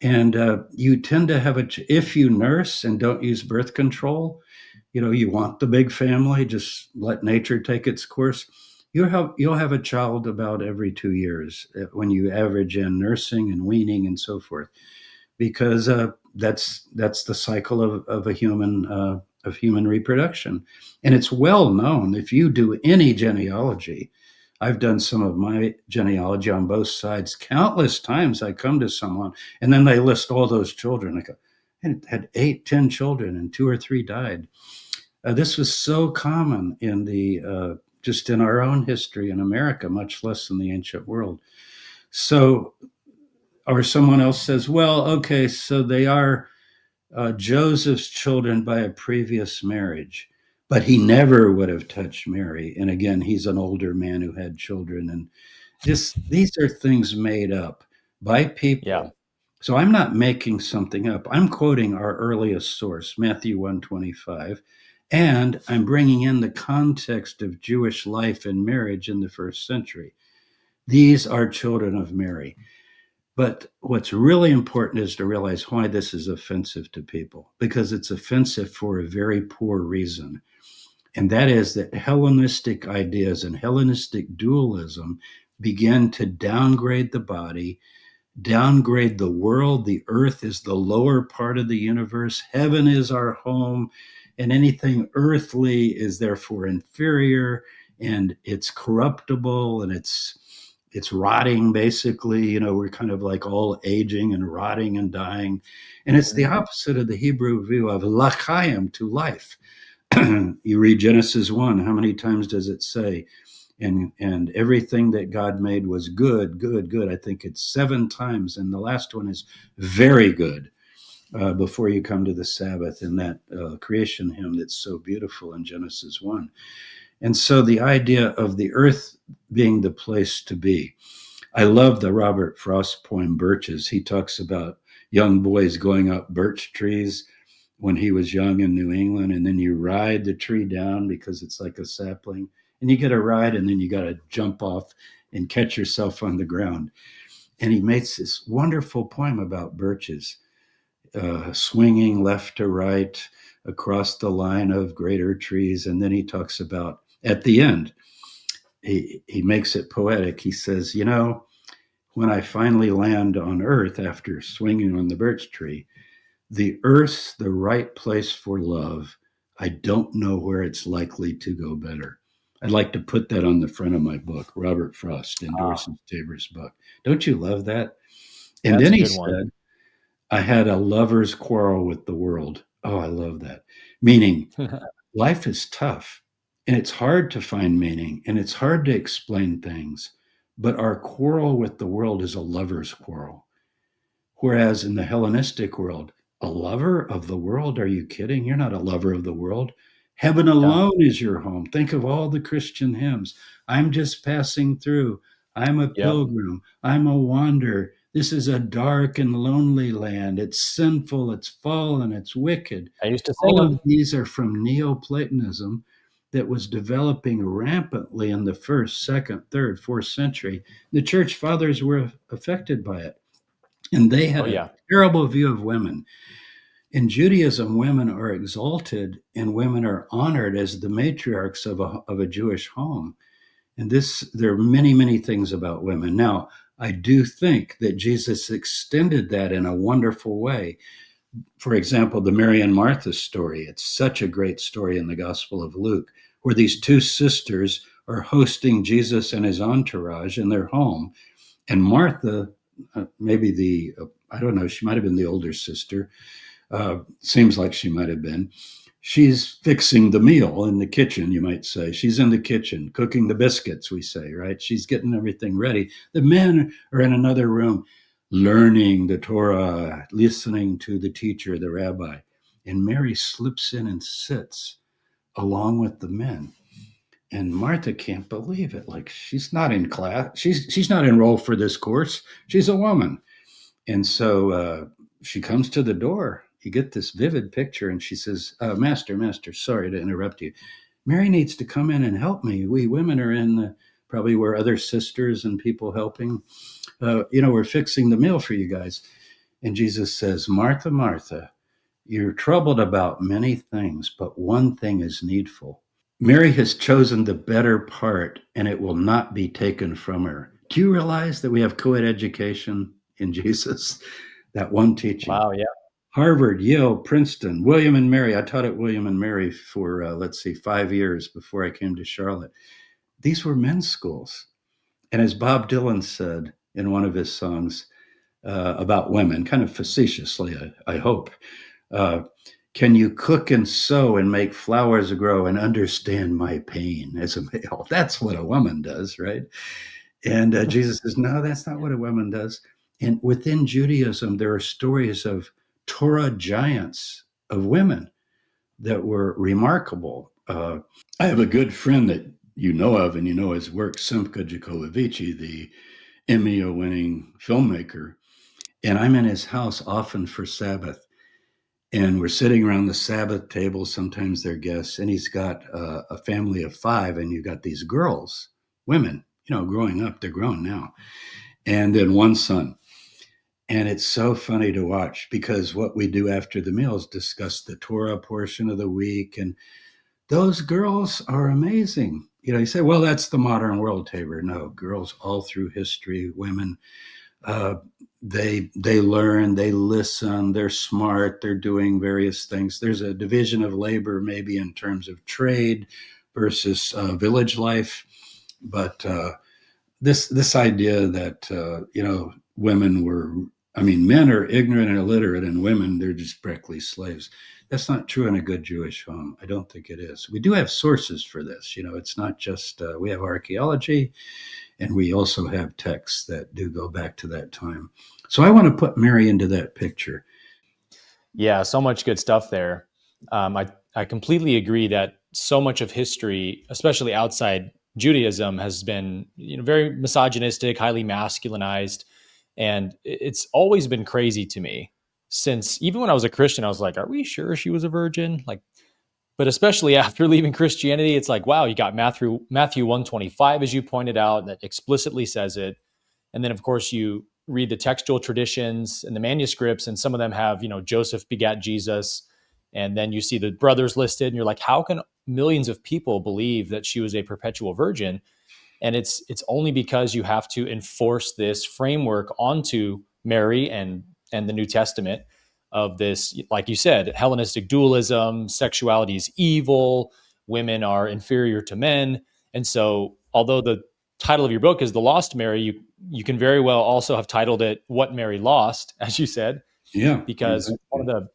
And you tend to have if you nurse and don't use birth control, you want the big family, just let nature take its course. you'll have a child about every 2 years when you average in nursing and weaning and so forth, because that's the cycle of a human of human reproduction, and it's well known. If you do any genealogy, I've done some of my genealogy on both sides countless times. I come to someone and then they list all those children. I go, and had 8, 10 children, and 2 or 3 died. This was so common in the just in our own history in America, much less in the ancient world. So, or someone else says, well, okay, so they are Joseph's children by a previous marriage, but he never would have touched Mary. And again, he's an older man who had children. And just these are things made up by people. Yeah. So I'm not making something up. I'm quoting our earliest source, Matthew 1:25, and I'm bringing in the context of Jewish life and marriage in the first century. These are children of Mary. But what's really important is to realize why this is offensive to people, because it's offensive for a very poor reason. And that is that Hellenistic ideas and Hellenistic dualism begin to downgrade the body, downgrade the world. The earth is the lower part of the universe. Heaven is our home, and anything earthly is therefore inferior, and it's corruptible, and it's rotting. Basically, we're kind of like all aging and rotting and dying, and it's the opposite of the Hebrew view of l'chaim, to life. You read Genesis 1, how many times does it say, and everything that God made was good, good, good? I think it's 7 times, and the last one is very good, before you come to the Sabbath in that creation hymn that's so beautiful in Genesis 1. And so the idea of the earth being the place to be. I love the Robert Frost poem, Birches. He talks about young boys going up birch trees when he was young in New England, and then you ride the tree down because it's like a sapling, and you get a ride, and then you got to jump off and catch yourself on the ground. And he makes this wonderful poem about birches, swinging left to right across the line of greater trees. And then he talks about, at the end, he makes it poetic. He says, when I finally land on earth after swinging on the birch tree, the earth's the right place for love. I don't know where it's likely to go better. I'd like to put that on the front of my book. Robert Frost endorses Tabor's book. Don't you love that? And That's then a he good one. said, I had a lover's quarrel with the world. Oh, I love that. Meaning, life is tough, and it's hard to find meaning, and it's hard to explain things. But our quarrel with the world is a lover's quarrel. Whereas in the Hellenistic world, a lover of the world? Are you kidding? You're not a lover of the world. Heaven alone is your home. Think of all the Christian hymns. I'm just passing through. I'm a pilgrim. I'm a wanderer. This is a dark and lonely land. It's sinful. It's fallen. It's wicked. I used to sing All them. of these are from Neoplatonism that was developing rampantly in the first, second, third, fourth century. The church fathers were affected by it. And they had a terrible view of women. In Judaism, women are exalted and women are honored as the matriarchs of a Jewish home. And there are many, many things about women. Now, I do think that Jesus extended that in a wonderful way. For example, the Mary and Martha story. It's such a great story in the Gospel of Luke, where these 2 sisters are hosting Jesus and his entourage in their home. And Martha, maybe I don't know, she might have been the older sister. Seems like she might have been. She's fixing the meal in the kitchen, you might say. She's in the kitchen, cooking the biscuits, we say, right? She's getting everything ready. The men are in another room, learning the Torah, listening to the teacher, the rabbi. And Mary slips in and sits along with the men. And Martha can't believe it. Like, she's not in class. She's not enrolled for this course. She's a woman. And so she comes to the door. You get this vivid picture, and she says, Master, sorry to interrupt you. Mary needs to come in and help me. We women are in probably where other sisters and people helping. We're fixing the meal for you guys. And Jesus says, Martha, Martha, you're troubled about many things, but one thing is needful. Mary has chosen the better part, and it will not be taken from her. Do you realize that we have co-ed education in Jesus? That one teaching. Wow, yeah. Harvard, Yale, Princeton, William and Mary. I taught at William and Mary for, 5 years before I came to Charlotte. These were men's schools. And as Bob Dylan said in one of his songs about women, kind of facetiously, I hope, uh, can you cook and sew and make flowers grow and understand my pain as a male? That's what a woman does, right? And Jesus says, no, that's not what a woman does. And within Judaism, there are stories of Torah giants, of women that were remarkable. I have a good friend that you know of, and you know his work, Simcha Jacovici, the Emmy-winning filmmaker. And I'm in his house often for Sabbath. And we're sitting around the Sabbath table. Sometimes they're guests. And he's got a family of 5. And you've got these girls, women, growing up. They're grown now. And then one son. And it's so funny to watch because what we do after the meal is discuss the Torah portion of the week. And those girls are amazing. You say, well, that's the modern world, Tabor. No, girls all through history, women, they learn, they listen, they're smart, they're doing various things. There's a division of labor maybe in terms of trade versus village life. But this idea that, women were, men are ignorant and illiterate, and women, they're just practically slaves. That's not true in a good Jewish home. I don't think it is. We do have sources for this. It's not just, we have archaeology, and we also have texts that do go back to that time. So I want to put Mary into that picture. Yeah, so much good stuff there. I completely agree that so much of history, especially outside Judaism, has been very misogynistic, highly masculinized, and it's always been crazy to me. Since even when I was a Christian, I was like, "Are we sure she was a virgin?" But especially after leaving Christianity, it's like, wow, you got Matthew 125, as you pointed out, that explicitly says it. And then, of course, you read the textual traditions and the manuscripts, and some of them have, Joseph begat Jesus. And then you see the brothers listed, and you're like, how can millions of people believe that she was a perpetual virgin? And it's only because you have to enforce this framework onto Mary and the New Testament of this, like you said, Hellenistic dualism, sexuality is evil, women are inferior to men. And so, although the title of your book is The Lost Mary, you can very well also have titled it What Mary Lost, as you said. Yeah, because exactly.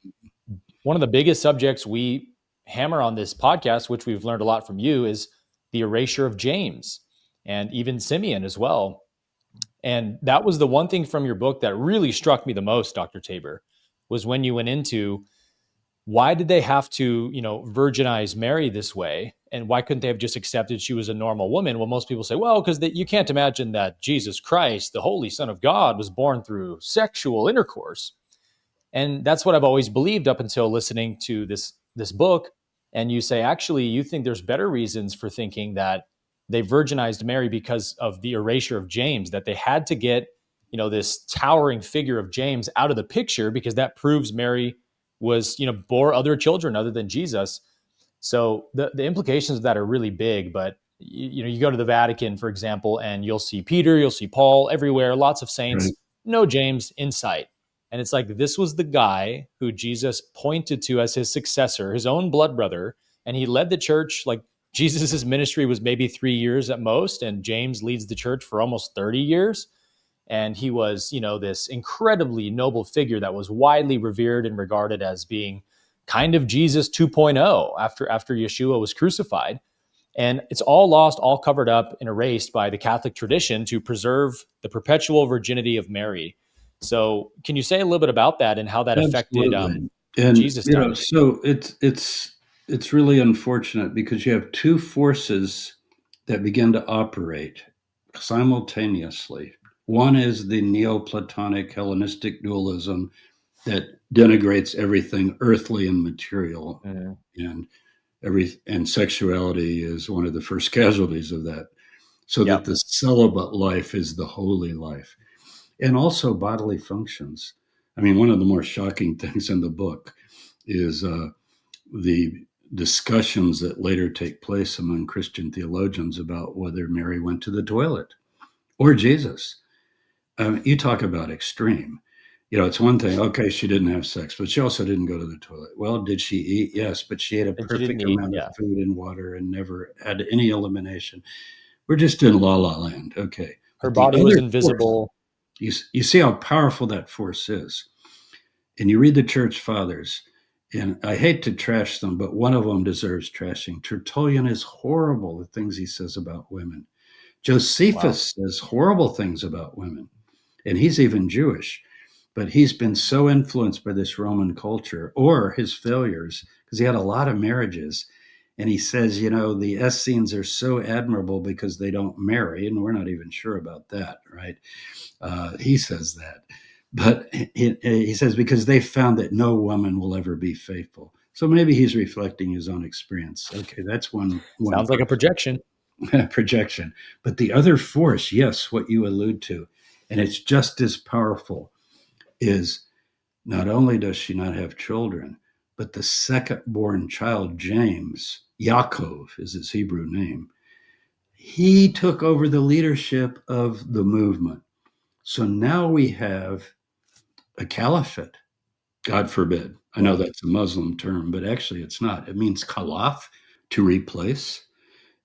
one of the biggest subjects we hammer on this podcast, which we've learned a lot from you, is the erasure of James and even Simeon as well. And that was the one thing from your book that really struck me the most, Dr. Tabor, was when you went into why did they have to, virginize Mary this way? And why couldn't they have just accepted she was a normal woman? Well, most people say, well, because you can't imagine that Jesus Christ, the Holy Son of God, was born through sexual intercourse. And that's what I've always believed up until listening to this book. And you say, actually, you think there's better reasons for thinking that they virginized Mary because of the erasure of James, that they had to get, this towering figure of James out of the picture because that proves Mary was, bore other children other than Jesus. So the implications of that are really big. But you go to the Vatican, for example, and you'll see Peter, you'll see Paul everywhere, lots of saints, Right. no James in sight. And it's like, this was the guy who Jesus pointed to as his successor, his own blood brother. And he led the church. Like, Jesus's ministry was maybe 3 years at most, and James leads the church for almost 30 years. And he was, this incredibly noble figure that was widely revered and regarded as being kind of Jesus 2.0 after Yeshua was crucified. And it's all lost, all covered up and erased by the Catholic tradition to preserve the perpetual virginity of Mary. So, can you say a little bit about that and how that affected Absolutely. And Jesus' time? so it's really unfortunate because you have two forces that begin to operate simultaneously. One is the Neoplatonic Hellenistic dualism that denigrates everything earthly and material, Mhm. and and sexuality is one of the first casualties of that. So that Yep. the celibate life is the holy life, and also bodily functions. One of the more shocking things in the book is the discussions that later take place among Christian theologians about whether Mary went to the toilet or Jesus. You talk about extreme. It's one thing, okay, she didn't have sex, but she also didn't go to the toilet. Well, did she eat? Yes, but she ate a And she didn't perfect eat, amount of yeah. food and water and never had any elimination. We're just in la la land, okay. Her But the body was other force, invisible. you see how powerful that force is. And you read the church fathers, and I hate to trash them, but one of them deserves trashing. Tertullian is horrible, the things he says about women. Josephus says horrible things about women, and he's even Jewish, but he's been so influenced by this Roman culture or his failures because he had a lot of marriages. And he says, the Essenes are so admirable because they don't marry, and we're not even sure about that, right? He says that. But he says, because they found that no woman will ever be faithful. So maybe he's reflecting his own experience. Okay, that's one Sounds like a projection. projection. But the other force, yes, what you allude to, and it's just as powerful, is not only does she not have children, but the second born child, James, Yaakov is his Hebrew name, he took over the leadership of the movement. So now we have a caliphate, God forbid. I know that's a Muslim term, but actually it's not. It means khalaf, to replace.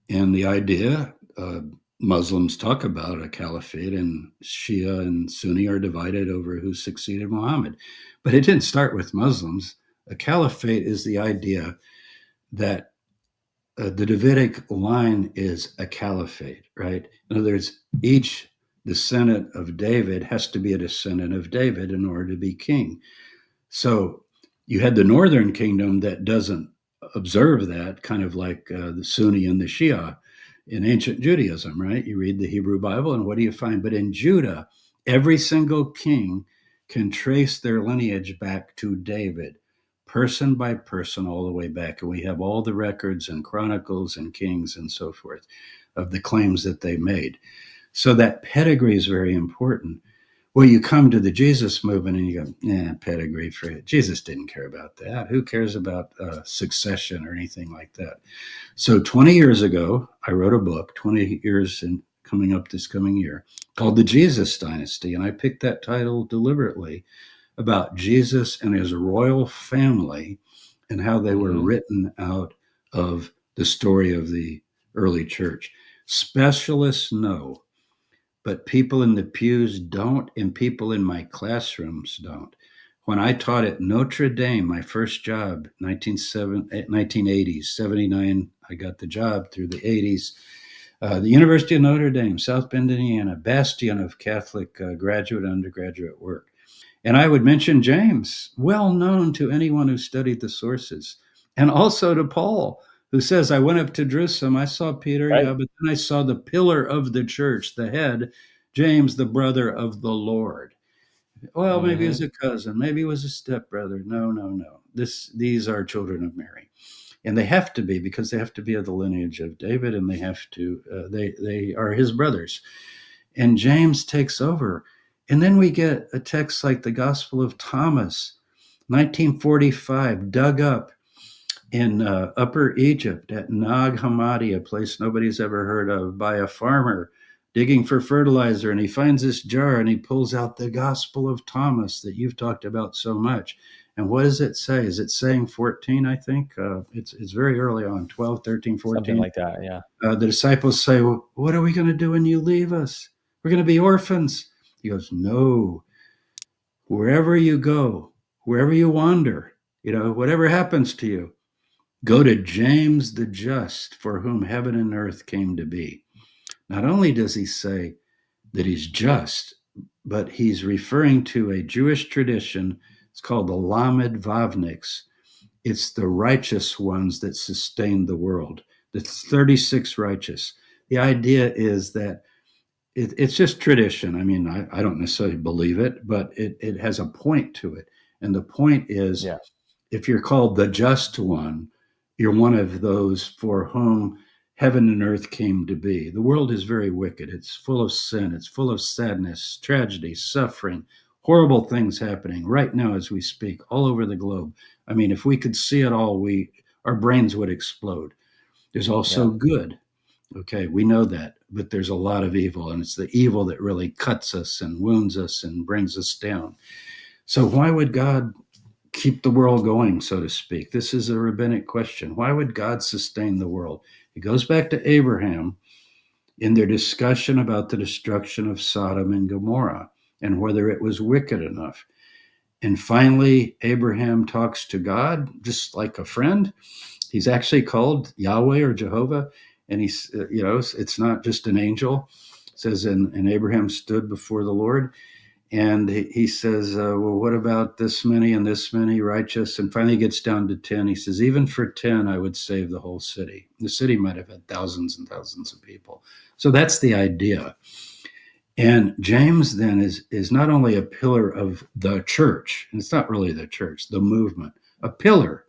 And the idea, Muslims talk about a caliphate, and Shia and Sunni are divided over who succeeded Muhammad. But it didn't start with Muslims. A caliphate is the idea that the Davidic line is a caliphate, right? In other words, each descendant of David has to be a descendant of David in order to be king. So you had the northern kingdom that doesn't observe that, kind of like the Sunni and the Shia in ancient Judaism, right? You read the Hebrew Bible, and what do you find? But in Judah, every single king can trace their lineage back to David, person by person, all the way back. And we have all the records and chronicles and kings and so forth of the claims that they made. So that pedigree is very important. Well, you come to the Jesus movement and you go, pedigree for it. Jesus didn't care about that. Who cares about succession or anything like that? So 20 years ago, I wrote a book, 20 years and coming up this coming year, called The Jesus Dynasty. And I picked that title deliberately about Jesus and his royal family and how they were written out of the story of the early church. Specialists know, but people in the pews don't, and people in my classrooms don't. When I taught at Notre Dame, my first job, 1980s, 79, I got the job through the 80s. The University of Notre Dame, South Bend, Indiana, bastion of Catholic graduate and undergraduate work. And I would mention James, well known to anyone who studied the sources, and also to Paul, who says, I went up to Jerusalem, I saw Peter, Right. but then I saw the pillar of the church, the head, James, the brother of the Lord. Well, maybe he was a cousin, maybe he was a stepbrother. No. These are children of Mary. And they have to be, because they have to be of the lineage of David, and they have to, they are his brothers. And James takes over. And then we get a text like the Gospel of Thomas, 1945, dug up in Upper Egypt at Nag Hammadi, a place nobody's ever heard of, by a farmer digging for fertilizer. And he finds this jar and he pulls out the Gospel of Thomas that you've talked about so much. And what does it say? Is it saying 14, I think? It's very early on, 12, 13, 14. Something like that, yeah. The disciples say, well, what are we going to do when you leave us? We're going to be orphans. He goes, no. Wherever you go, wherever you wander, whatever happens to you, go to James the Just, for whom heaven and earth came to be. Not only does he say that he's just, but he's referring to a Jewish tradition. It's called the Lamed Vavniks. It's the righteous ones that sustain the world, the 36 righteous. The idea is that it's just tradition. I mean, I don't necessarily believe it, but it has a point to it. And the point is, if you're called the just one, you're one of those for whom heaven and earth came to be. The world is very wicked. It's full of sin. It's full of sadness, tragedy, suffering, horrible things happening right now as we speak all over the globe. I mean, if we could see it all, we our brains would explode. There's also good. Okay, we know that, but there's a lot of evil, and it's the evil that really cuts us and wounds us and brings us down. So why would God keep the world going, so to speak? This is a rabbinic question. Why would God sustain the world? It goes back to Abraham in their discussion about the destruction of Sodom and Gomorrah and whether it was wicked enough. And finally, Abraham talks to God just like a friend. He's actually called Yahweh or Jehovah. And he's, it's not just an angel. It says, and Abraham stood before the Lord. And he says, well, what about this many and this many righteous? And finally gets down to 10. He says, even for 10, I would save the whole city. The city might have had thousands and thousands of people. So that's the idea. And James then is not only a pillar of the church, and it's not really the church, the movement, a pillar.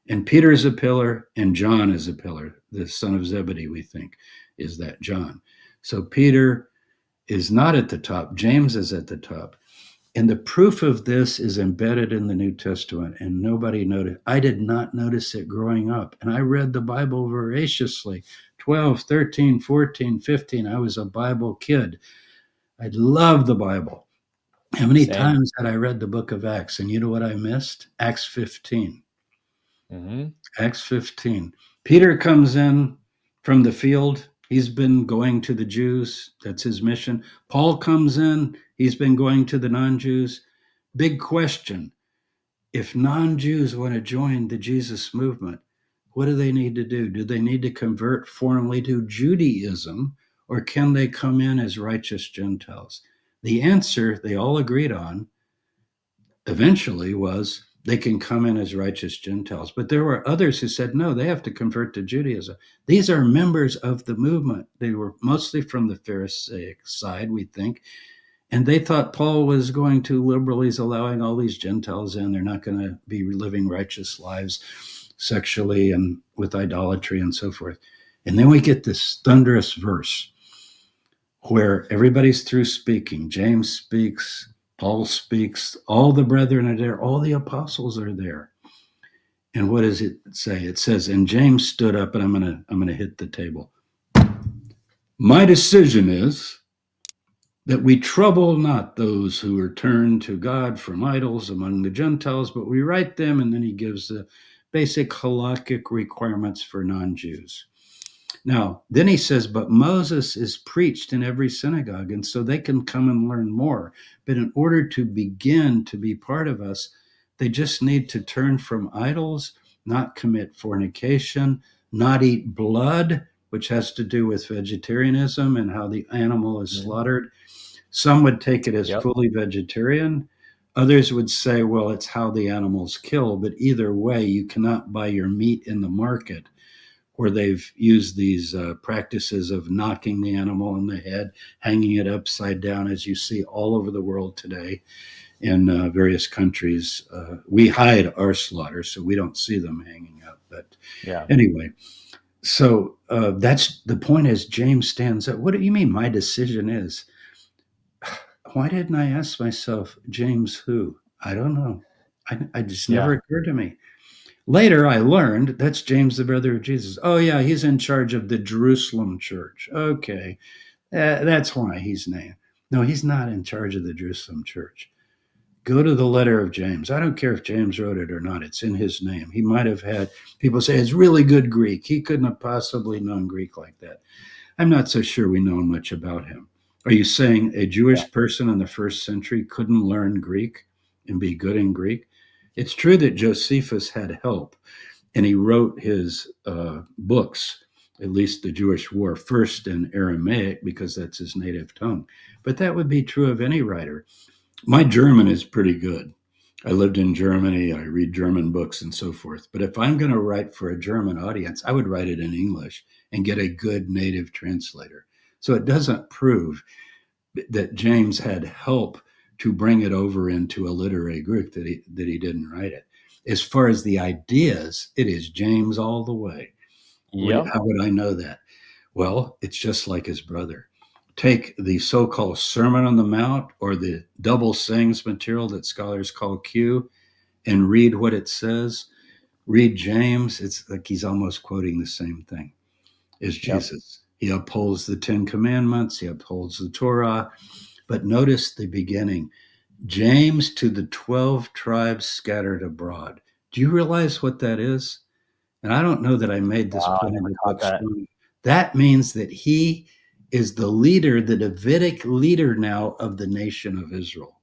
And Peter is a pillar, and John is a pillar. The son of Zebedee, we think, is that John. So Peter is not at the top. James is at the top. And the proof of this is embedded in the New Testament, and nobody noticed. I did not notice it growing up. And I read the Bible voraciously. 12, 13, 14, 15. I was a Bible kid. I love the Bible. How many times had I read the book of Acts? And you know what I missed? Acts 15. Mm-hmm. Acts 15. Peter comes in from the field. He's been going to the Jews. That's his mission. Paul comes in. He's been going to the non-Jews. Big question. If non-Jews want to join the Jesus movement, what do they need to do? Do they need to convert formally to Judaism, or can they come in as righteous Gentiles? The answer they all agreed on eventually was they can come in as righteous Gentiles. But there were others who said, no, they have to convert to Judaism. These are members of the movement. They were mostly from the Pharisaic side, we think. And they thought Paul was going too liberal. He's allowing all these Gentiles in. They're not going to be living righteous lives sexually and with idolatry and so forth. And then we get this thunderous verse where everybody's through speaking. James speaks, Paul speaks, all the brethren are there, all the apostles are there. And what does it say? It says, and James stood up, and I'm gonna hit the table. My decision is that we trouble not those who are turned to God from idols among the Gentiles, but we write them, and then he gives the basic halakhic requirements for non-Jews. Now, then he says, but Moses is preached in every synagogue, and so they can come and learn more. But in order to begin to be part of us, they just need to turn from idols, not commit fornication, not eat blood, which has to do with vegetarianism and how the animal is slaughtered. Some would take it as fully vegetarian. Others would say, well, it's how the animal's killed. But either way, you cannot buy your meat in the market, where they've used these practices of knocking the animal in the head, hanging it upside down, as you see all over the world today in various countries. We hide our slaughter, so we don't see them hanging up. But anyway, so that's the point. As James stands up, what do you mean my decision is? Why didn't I ask myself, James who? I don't know. I just never occurred to me. Later, I learned that's James, the brother of Jesus. Oh, yeah, he's in charge of the Jerusalem church. Okay, that's why he's named. No, he's not in charge of the Jerusalem church. Go to the letter of James. I don't care if James wrote it or not. It's in his name. He might have had people say it's really good Greek. He couldn't have possibly known Greek like that. I'm not so sure we know much about him. Are you saying a Jewish person in the first century couldn't learn Greek and be good in Greek? It's true that Josephus had help, and he wrote his books, at least the Jewish War, first in Aramaic because that's his native tongue. But that would be true of any writer. My German is pretty good. I lived in Germany. I read German books and so forth. But if I'm going to write for a German audience, I would write it in English and get a good native translator. So it doesn't prove that James had help to bring it over into a literary Greek, that he didn't write it. As far as the ideas, it is James all the way. How would I know that? Well, it's just like his brother. Take the so-called Sermon on the Mount or the double sayings material that scholars call Q and read what it says. Read James, it's like he's almost quoting the same thing as Jesus. Yep. He upholds the 10 Commandments, he upholds the Torah. But notice the beginning. James to the 12 tribes scattered abroad. Do you realize what that is? And I don't know that I made this point in the book. That means that he is the leader, the Davidic leader now of the nation of Israel.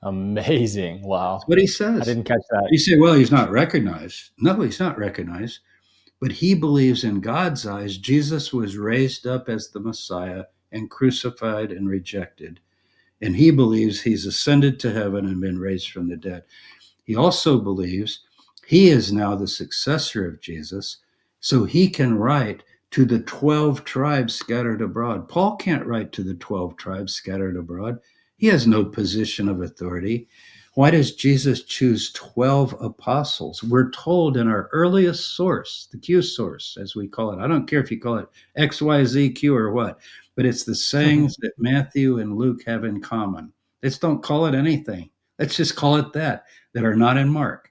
Amazing. Wow. That's what he says. I didn't catch that. You say, well, he's not recognized. No, he's not recognized. But he believes in God's eyes, Jesus was raised up as the Messiah and crucified and rejected. And he believes he's ascended to heaven and been raised from the dead. He also believes he is now the successor of Jesus, so he can write to the 12 tribes scattered abroad. Paul can't write to the 12 tribes scattered abroad. He has no position of authority. Why does Jesus choose 12 apostles? We're told in our earliest source, the Q source, as we call it. I don't care if you call it XYZQ or what, but it's the sayings that Matthew and Luke have in common. Let's don't call it anything. Let's just call it that are not in Mark.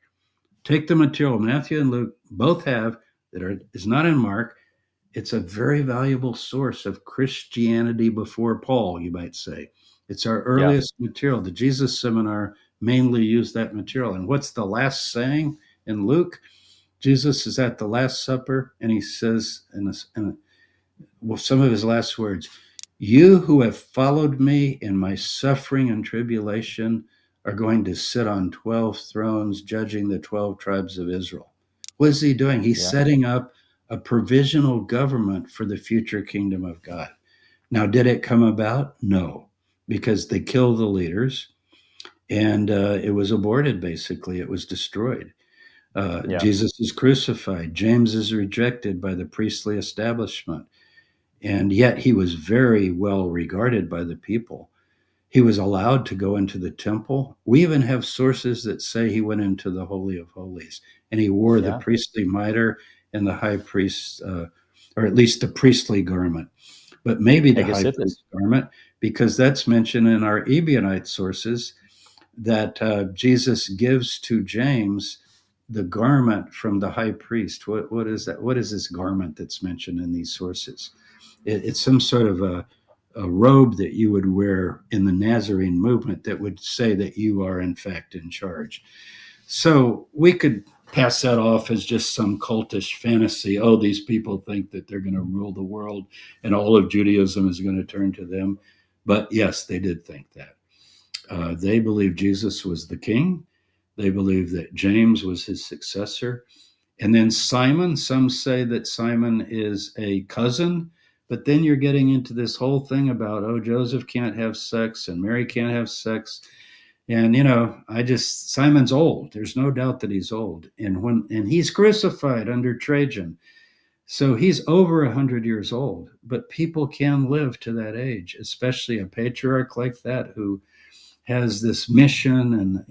Take the material Matthew and Luke both have is not in Mark. It's a very valuable source of Christianity before Paul, you might say. It's our earliest material. The Jesus Seminar mainly used that material. And what's the last saying in Luke? Jesus is at the Last Supper, and he says, some of his last words, "You who have followed me in my suffering and tribulation are going to sit on 12 thrones, judging the 12 tribes of Israel." What is he doing? He's setting up a provisional government for the future kingdom of God. Now, did it come about? No, because they killed the leaders, and it was aborted, basically. It was destroyed. Jesus is crucified. James is rejected by the priestly establishment. And yet he was very well regarded by the people. He was allowed to go into the temple. We even have sources that say he went into the Holy of Holies, and he wore the priestly mitre and the high priest, or at least the priestly garment, but maybe the high priest garment, because that's mentioned in our Ebionite sources that Jesus gives to James the garment from the high priest. What is that? What is this garment that's mentioned in these sources? It's some sort of a robe that you would wear in the Nazarene movement that would say that you are in fact in charge. So we could pass that off as just some cultish fantasy. Oh, these people think that they're going to rule the world and all of Judaism is going to turn to them. But yes, they did think that. They believed Jesus was the king. They believed that James was his successor. And then Simon, some say that Simon is a cousin, but then you're getting into this whole thing about, oh, Joseph can't have sex and Mary can't have sex. And, Simon's old. There's no doubt that he's old. And he's crucified under Trajan. So he's over 100 years old, but people can live to that age, especially a patriarch like that who has this mission. And,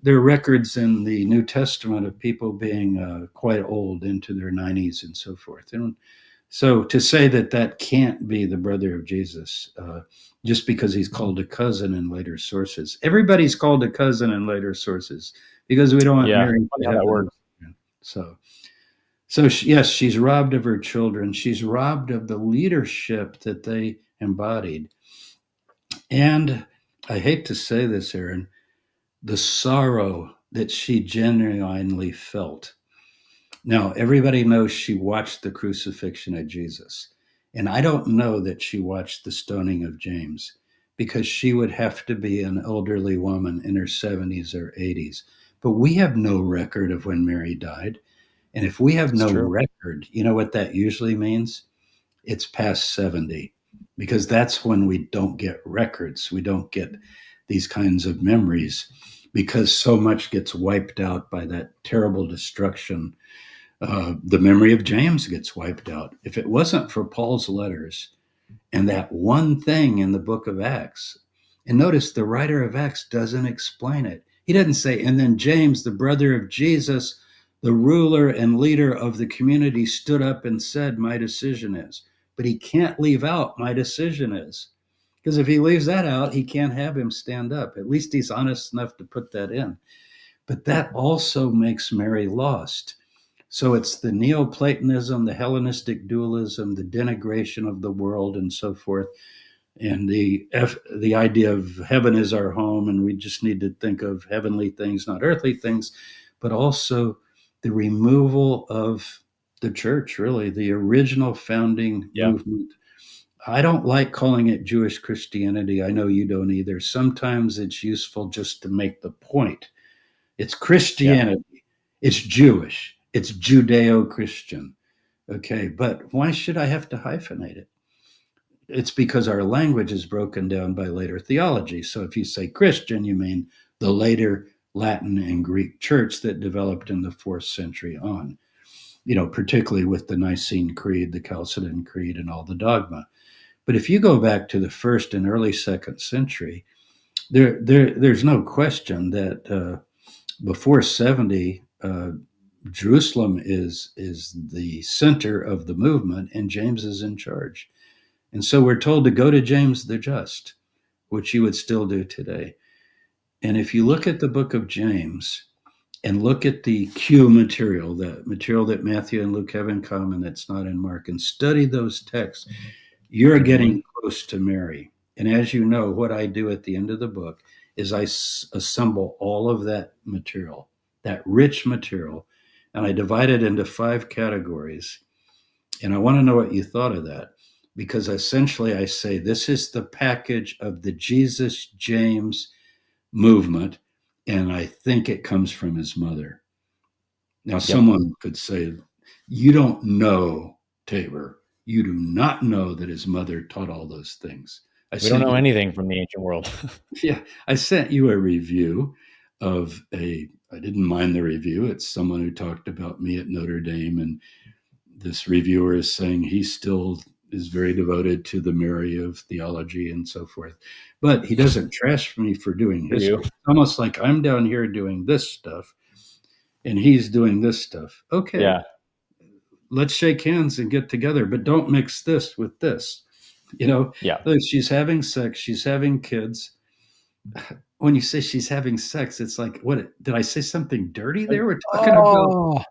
there are records in the New Testament of people being quite old into their 90s and so forth. And so to say that can't be the brother of Jesus, just because he's called a cousin in later sources. Everybody's called a cousin in later sources because we don't want Mary to have that. So yes, she's robbed of her children. She's robbed of the leadership that they embodied. And I hate to say this, Aaron, the sorrow that she genuinely felt. Now, everybody knows she watched the crucifixion of Jesus. And I don't know that she watched the stoning of James because she would have to be an elderly woman in her 70s or 80s. But we have no record of when Mary died. And if we have record, you know what that usually means? It's past 70, because that's when we don't get records. We don't get these kinds of memories because so much gets wiped out by that terrible destruction. The memory of James gets wiped out. If it wasn't for Paul's letters and that one thing in the book of Acts, and notice the writer of Acts doesn't explain it. He doesn't say, and then James, the brother of Jesus, the ruler and leader of the community, stood up and said, my decision is. But he can't leave out my decision is. Because if he leaves that out, he can't have him stand up. At least he's honest enough to put that in. but that also makes Mary lost. So it's the Neoplatonism, the Hellenistic dualism, the denigration of the world, and so forth, and the idea of heaven is our home, and we just need to think of heavenly things, not earthly things, but also the removal of the church, really, the original founding movement. I don't like calling it Jewish Christianity. I know you don't either. Sometimes it's useful just to make the point. It's Christianity. It's Jewish. It's Judeo-Christian. Okay, but why should I have to hyphenate it? It's because our language is broken down by later theology. So if you say Christian, you mean the later Latin and Greek church that developed in the 4th century on, particularly with the Nicene Creed, the Chalcedon Creed, and all the dogma. But if you go back to the 1st and early 2nd century, there's no question that before 70, Jerusalem is the center of the movement, and James is in charge. And so we're told to go to James the Just, which you would still do today. And if you look at the book of James and look at the Q material, the material that Matthew and Luke have in common that's not in Mark, and study those texts, you're getting close to Mary. And as you know, what I do at the end of the book is I assemble all of that material, that rich material, and I divide it into 5 categories. And I want to know what you thought of that, because essentially I say this is the package of the Jesus James movement, and I think it comes from his mother. Now, someone could say, you don't know, Tabor. You do not know that his mother taught all those things. We don't know anything from the ancient world. Yeah, I sent you a review of I didn't mind the review. It's someone who talked about me at Notre Dame, and this reviewer is saying he still is very devoted to the Mary of theology and so forth. But he doesn't trash me for doing history. It's almost like I'm down here doing this stuff and he's doing this stuff. Okay. Yeah. Let's shake hands and get together, but don't mix this with this. Look, she's having sex, she's having kids. When you say she's having sex, it's like, what, did I say something dirty there? We're talking about,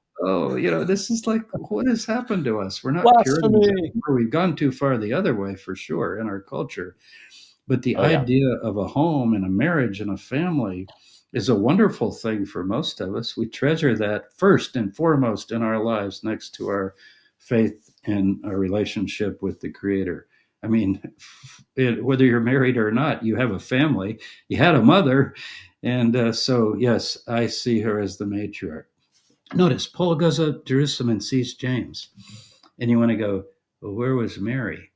this is like, what has happened to us? We're not Puritans anymore. We've gone too far the other way for sure in our culture. But the idea of a home and a marriage and a family is a wonderful thing for most of us. We treasure that first and foremost in our lives, next to our faith and our relationship with the Creator. I mean, whether you're married or not, you have a family, you had a mother. And so, yes, I see her as the matriarch. Notice, Paul goes up to Jerusalem and sees James. And you want to go, well, where was Mary?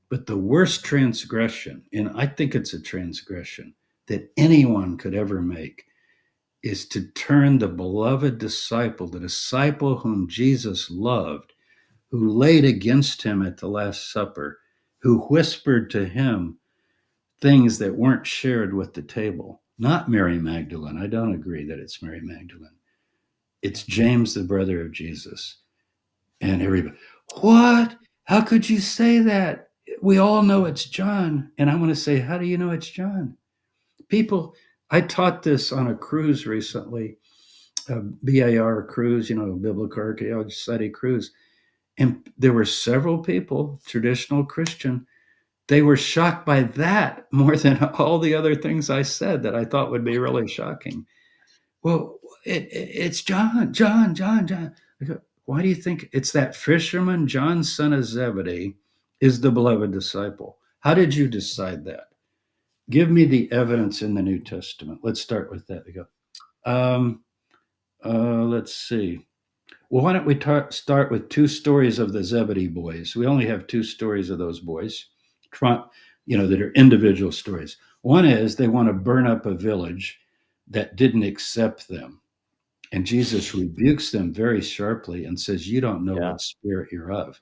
But the worst transgression, and I think it's a transgression that anyone could ever make, is to turn the beloved disciple, the disciple whom Jesus loved, who laid against him at the Last Supper, who whispered to him things that weren't shared with the table. Not Mary Magdalene. I don't agree that it's Mary Magdalene. It's James, the brother of Jesus. And everybody, what? How could you say that? We all know it's John. And I want to say, how do you know it's John? People, I taught this on a cruise recently, a BAR cruise, Biblical Archaeology Society cruise. And there were several people, traditional Christian, they were shocked by that more than all the other things I said that I thought would be really shocking. Well, it's John. Why do you think it's that fisherman, John, son of Zebedee, is the beloved disciple? How did you decide that? Give me the evidence in the New Testament. Let's start with that. Let's see. Well, why don't we start with 2 stories of the Zebedee boys? We only have 2 stories of those boys, that are individual stories. One is they want to burn up a village that didn't accept them. And Jesus rebukes them very sharply and says, you don't know what spirit you're of.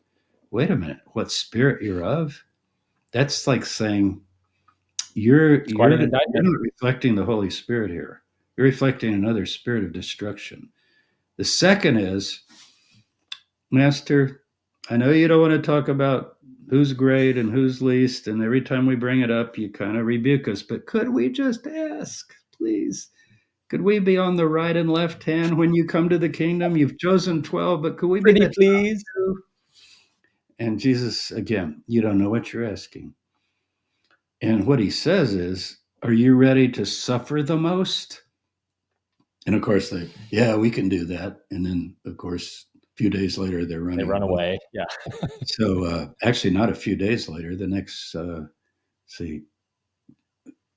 Wait a minute, what spirit you're of? That's like saying you're not reflecting the Holy Spirit here. You're reflecting another spirit of destruction. The second is, Master, I know you don't want to talk about who's great and who's least, and every time we bring it up, you kind of rebuke us, but could we just ask, please? Could we be on the right and left hand when you come to the kingdom? You've chosen 12, but could we be Pretty the top please. 2? And Jesus, again, you don't know what you're asking. And what he says is, are you ready to suffer the most? And of course, we can do that. And then, of course, a few days later, they're running They run away. Yeah. So actually, not a few days later, the next,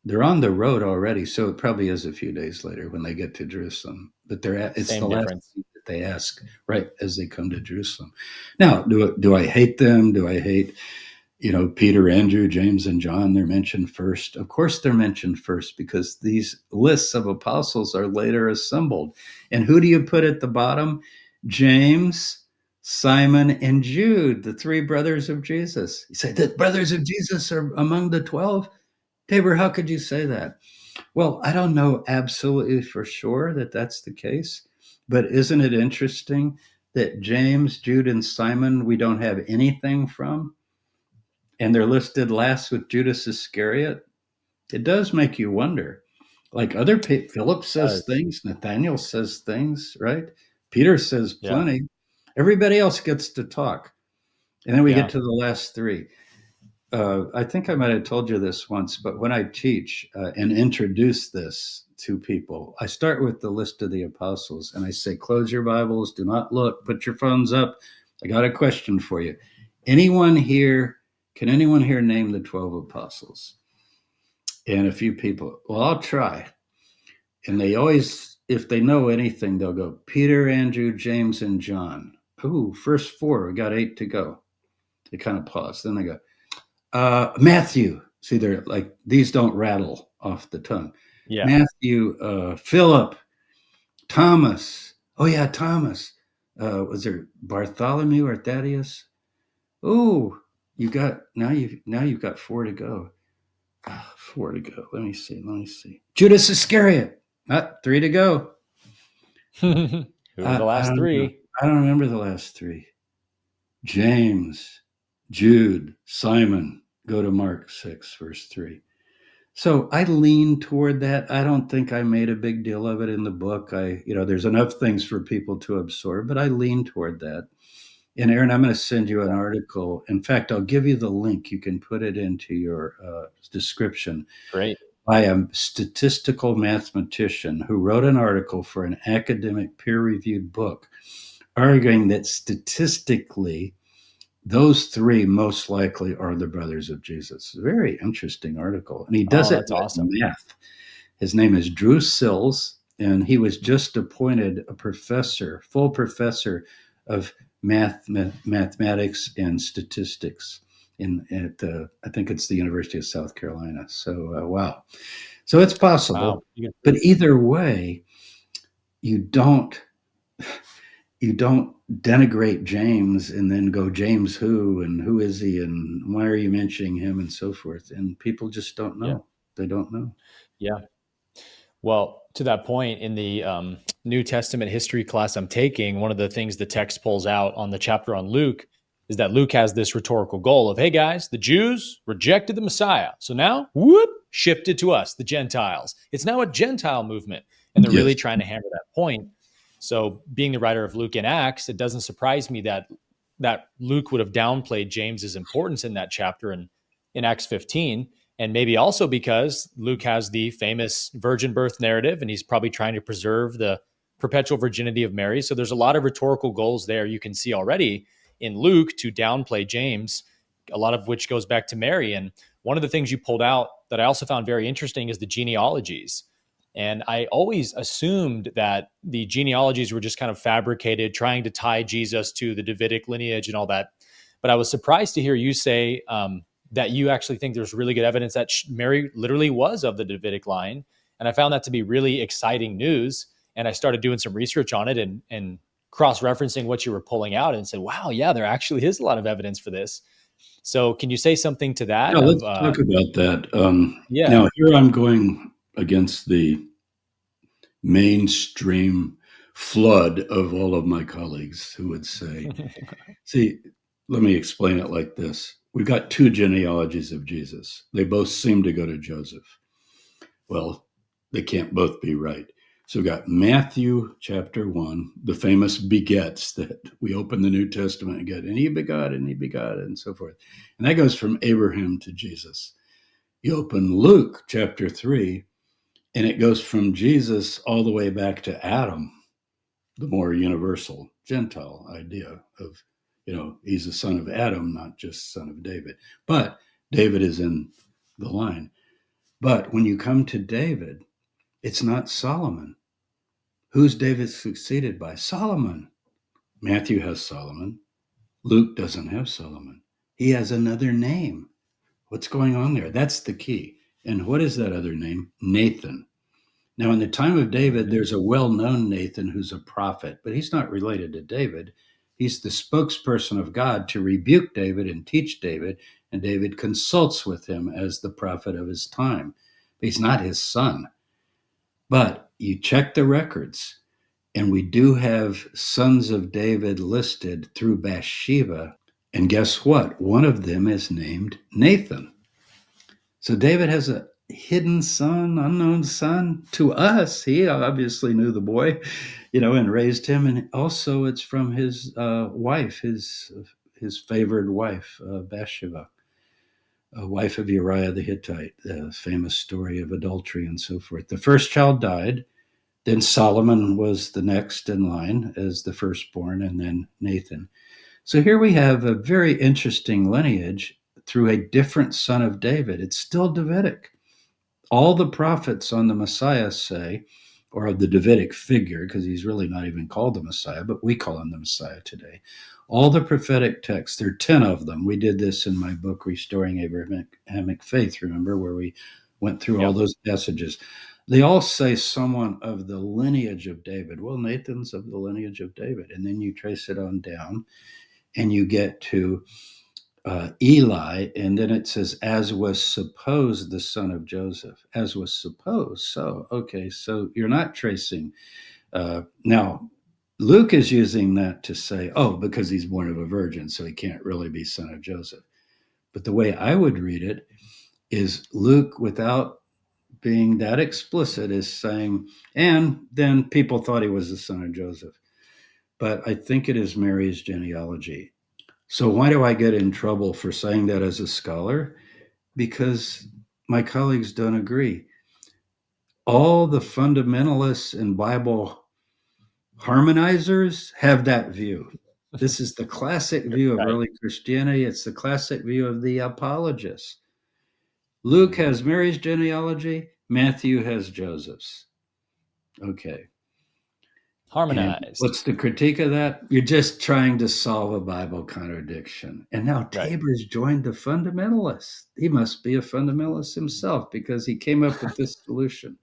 they're on the road already. So it probably is a few days later when they get to Jerusalem. But it's Same the last difference. thing that they ask right as they come to Jerusalem. Now, do I hate them? Do I hate, Peter, Andrew, James, and John? They're mentioned first. Of course, they're mentioned first because these lists of apostles are later assembled. And who do you put at the bottom? James, Simon, and Jude, the 3 brothers of Jesus. You say the brothers of Jesus are among the 12? Tabor, how could you say that? Well, I don't know absolutely for sure that that's the case, but isn't it interesting that James, Jude, and Simon we don't have anything from, and they're listed last with Judas Iscariot? It does make you wonder. Like Philip says things, Nathaniel says things, right? Peter says plenty. Everybody else gets to talk. And then we get to the last 3. I think I might have told you this once, but when I teach and introduce this to people, I start with the list of the apostles and I say, close your Bibles, do not look, put your phones up. I got a question for you. Can anyone here name the 12 apostles? And a few people, well, I'll try. And they always, if they know anything, they'll go, Peter, Andrew, James, and John. Ooh, first 4, we got 8 to go. They kind of pause. Then they go, Matthew. See, they're like, these don't rattle off the tongue. Yeah. Matthew, Philip, Thomas. Oh yeah, Thomas. Was there Bartholomew or Thaddeus? Oh, you've got 4 to go. 4 to go. Let me see. Judas Iscariot. 3 to go. Who are the last 3? I don't remember the last 3. James, Jude, Simon. Go to Mark 6, verse 3. So I lean toward that. I don't think I made a big deal of it in the book. There's enough things for people to absorb, but I lean toward that. And Aaron, I'm going to send you an article. In fact, I'll give you the link. You can put it into your description. Great. By a statistical mathematician who wrote an article for an academic peer-reviewed book arguing that statistically, those 3 most likely are the brothers of Jesus. Very interesting article. And he does it with awesome math. His name is Drew Sills, and he was just appointed a full professor of mathematics and statistics at I think it's the University of South Carolina. So, wow. So it's possible. Wow. But either way, you don't denigrate James and then go, James who, and who is he, and why are you mentioning him, and so forth. And people just don't know. Yeah. They don't know. Yeah. Well, to that point, in the New Testament history class I'm taking, one of the things the text pulls out on the chapter on Luke is that Luke has this rhetorical goal of, hey guys, the Jews rejected the Messiah. So now, shifted to us, the Gentiles. It's now a Gentile movement. And they're really trying to hammer that point. So being the writer of Luke and Acts, it doesn't surprise me that Luke would have downplayed James's importance in that chapter in Acts 15. And maybe also because Luke has the famous virgin birth narrative, and he's probably trying to preserve the perpetual virginity of Mary. So there's a lot of rhetorical goals there you can see already in Luke to downplay James, a lot of which goes back to Mary. And one of the things you pulled out that I also found very interesting is the genealogies. And I always assumed that the genealogies were just kind of fabricated, trying to tie Jesus to the Davidic lineage and all that. But I was surprised to hear you say that you actually think there's really good evidence that Mary literally was of the Davidic line. And I found that to be really exciting news. And I started doing some research on it and cross-referencing what you were pulling out and said, wow, yeah, there actually is a lot of evidence for this. So can you say something to that? Yeah, let's talk about that. Now, here I'm going against the mainstream flood of all of my colleagues who would say, see, let me explain it like this. We've got 2 genealogies of Jesus. They both seem to go to Joseph. Well, they can't both be right. So we got Matthew chapter 1, the famous begets that we open the New Testament and get, and he begot, and so forth. And that goes from Abraham to Jesus. You open Luke chapter 3, and it goes from Jesus all the way back to Adam, the more universal Gentile idea of, he's the son of Adam, not just son of David. But David is in the line. But when you come to David, it's not Solomon. Who's David succeeded by? Solomon. Matthew has Solomon. Luke doesn't have Solomon. He has another name. What's going on there? That's the key. And what is that other name? Nathan. Now, in the time of David, there's a well-known Nathan who's a prophet, but he's not related to David. He's the spokesperson of God to rebuke David and teach David, and David consults with him as the prophet of his time. He's not his son. But you check the records, and we do have sons of David listed through Bathsheba. And guess what? One of them is named Nathan. So David has a hidden son, unknown son to us. He obviously knew the boy, and raised him. And also it's from his wife, his favored wife, Bathsheba, a wife of Uriah the Hittite, the famous story of adultery and so forth. The first child died. Then Solomon was the next in line as the firstborn, and then Nathan. So here we have a very interesting lineage through a different son of David. It's still Davidic. All the prophets on the Messiah say, or of the Davidic figure, because he's really not even called the Messiah, but we call him the Messiah today. All the prophetic texts, there are 10 of them. We did this in my book, Restoring Abrahamic Faith, remember, where we went through all those passages. They all say someone of the lineage of David. Well, Nathan's of the lineage of David. And then you trace it on down, and you get to Eli, and then it says, as was supposed the son of Joseph, as was supposed. So, okay, so you're not tracing. Now, Luke is using that to say, because he's born of a virgin, so he can't really be son of Joseph. But the way I would read it is Luke, without being that explicit, is saying, and then people thought he was the son of Joseph. But I think it is Mary's genealogy. So why do I get in trouble for saying that as a scholar? Because my colleagues don't agree. All the fundamentalists and Bible harmonizers have that view. This is the classic view of early Christianity. It's the classic view of the apologists. Luke has Mary's genealogy. Matthew has Joseph's. Okay. Harmonized. And what's the critique of that? You're just trying to solve a Bible contradiction. And now Tabor's joined the fundamentalists. He must be a fundamentalist himself because he came up with this solution.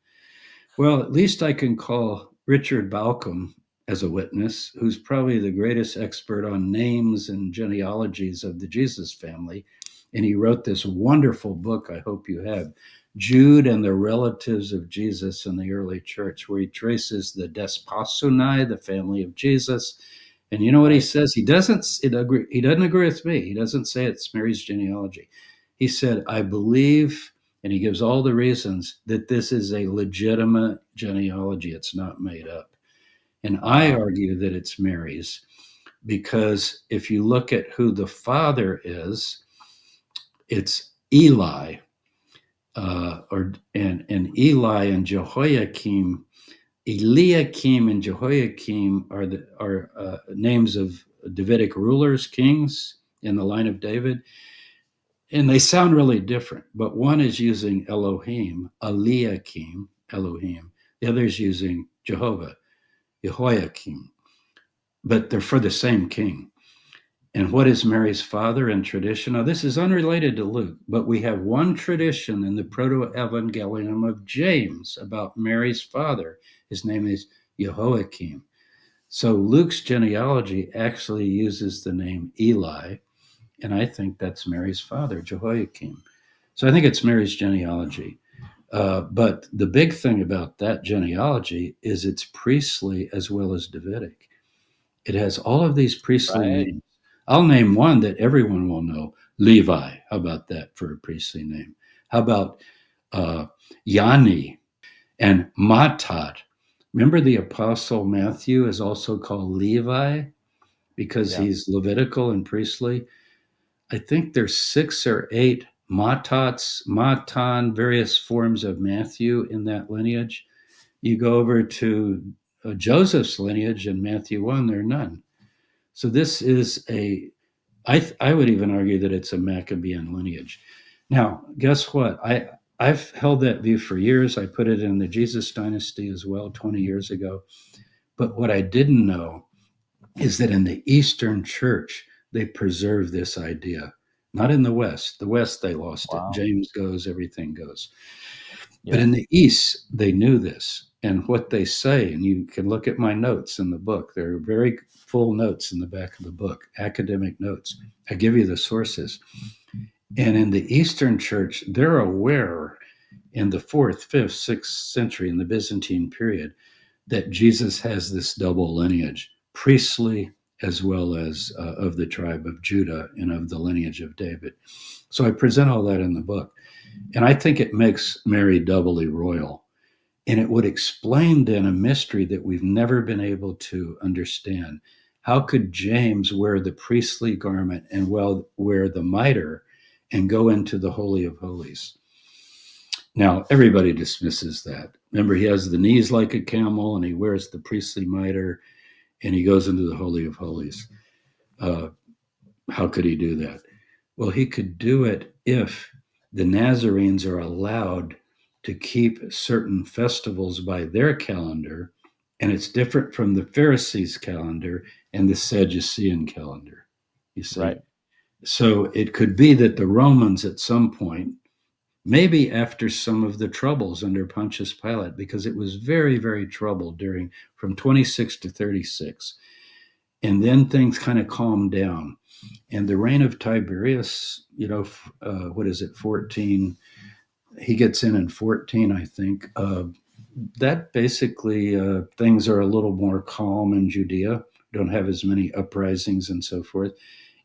Well, at least I can call Richard Balcom as a witness, who's probably the greatest expert on names and genealogies of the Jesus family. And he wrote this wonderful book, I hope you have, Jude and the Relatives of Jesus in the Early Church, where he traces the Desposunai, the family of Jesus. And you know what he says? He doesn't agree with me. He doesn't say it's Mary's genealogy. He said, I believe, and he gives all the reasons, that this is a legitimate genealogy. It's not made up. And I argue that it's Mary's, because if you look at who the father is, it's Eli, and Eli and Jehoiakim. Eliakim and Jehoiakim are names of Davidic rulers, kings in the line of David, and they sound really different. But one is using Elohim, Eliakim, Elohim. The other is using Jehovah, Jehoiakim. But they're for the same king. And what is Mary's father in tradition? Now, this is unrelated to Luke, but we have one tradition in the Proto-Evangelium of James about Mary's father. His name is Jehoiakim. So Luke's genealogy actually uses the name Eli, and I think that's Mary's father, Jehoiakim. So I think it's Mary's genealogy. But the big thing about that genealogy is it's priestly as well as Davidic. It has all of these priestly names. I'll name one that everyone will know, Levi. How about that for a priestly name? How about Yani and Matat? Remember, the apostle Matthew is also called Levi because he's Levitical and priestly. I think there's 6 or 8 Matan, various forms of Matthew in that lineage. You go over to Joseph's lineage in Matthew 1, there are none. So this is I would even argue that it's a Maccabean lineage. Now, guess what? I've held that view for years. I put it in the Jesus dynasty as well 20 years ago. But what I didn't know is that in the Eastern Church, they preserve this idea. Not in the West. The West, they lost it. James goes, everything goes. But in the East, they knew this. And what they say, and you can look at my notes in the book, there are very full notes in the back of the book, academic notes. I give you the sources. And in the Eastern Church, they're aware in the 4th, 5th, 6th century, in the Byzantine period, that Jesus has this double lineage, priestly as well as of the tribe of Judah and of the lineage of David. So I present all that in the book. And I think it makes Mary doubly royal. And it would explain then a mystery that we've never been able to understand. How could James wear the priestly garment and wear the mitre and go into the Holy of Holies? Now, everybody dismisses that. Remember, he has the knees like a camel and he wears the priestly mitre and he goes into the Holy of Holies. How could he do that? Well, he could do it if the Nazarenes are allowed to keep certain festivals by their calendar, and it's different from the Pharisees' calendar and the Sadducean calendar, you see. Right. So it could be that the Romans at some point, maybe after some of the troubles under Pontius Pilate, because it was very, very troubled from 26 to 36. And then things kind of calmed down. And the reign of Tiberius, 14, he gets in 14, I think. That basically, things are a little more calm in Judea, don't have as many uprisings and so forth.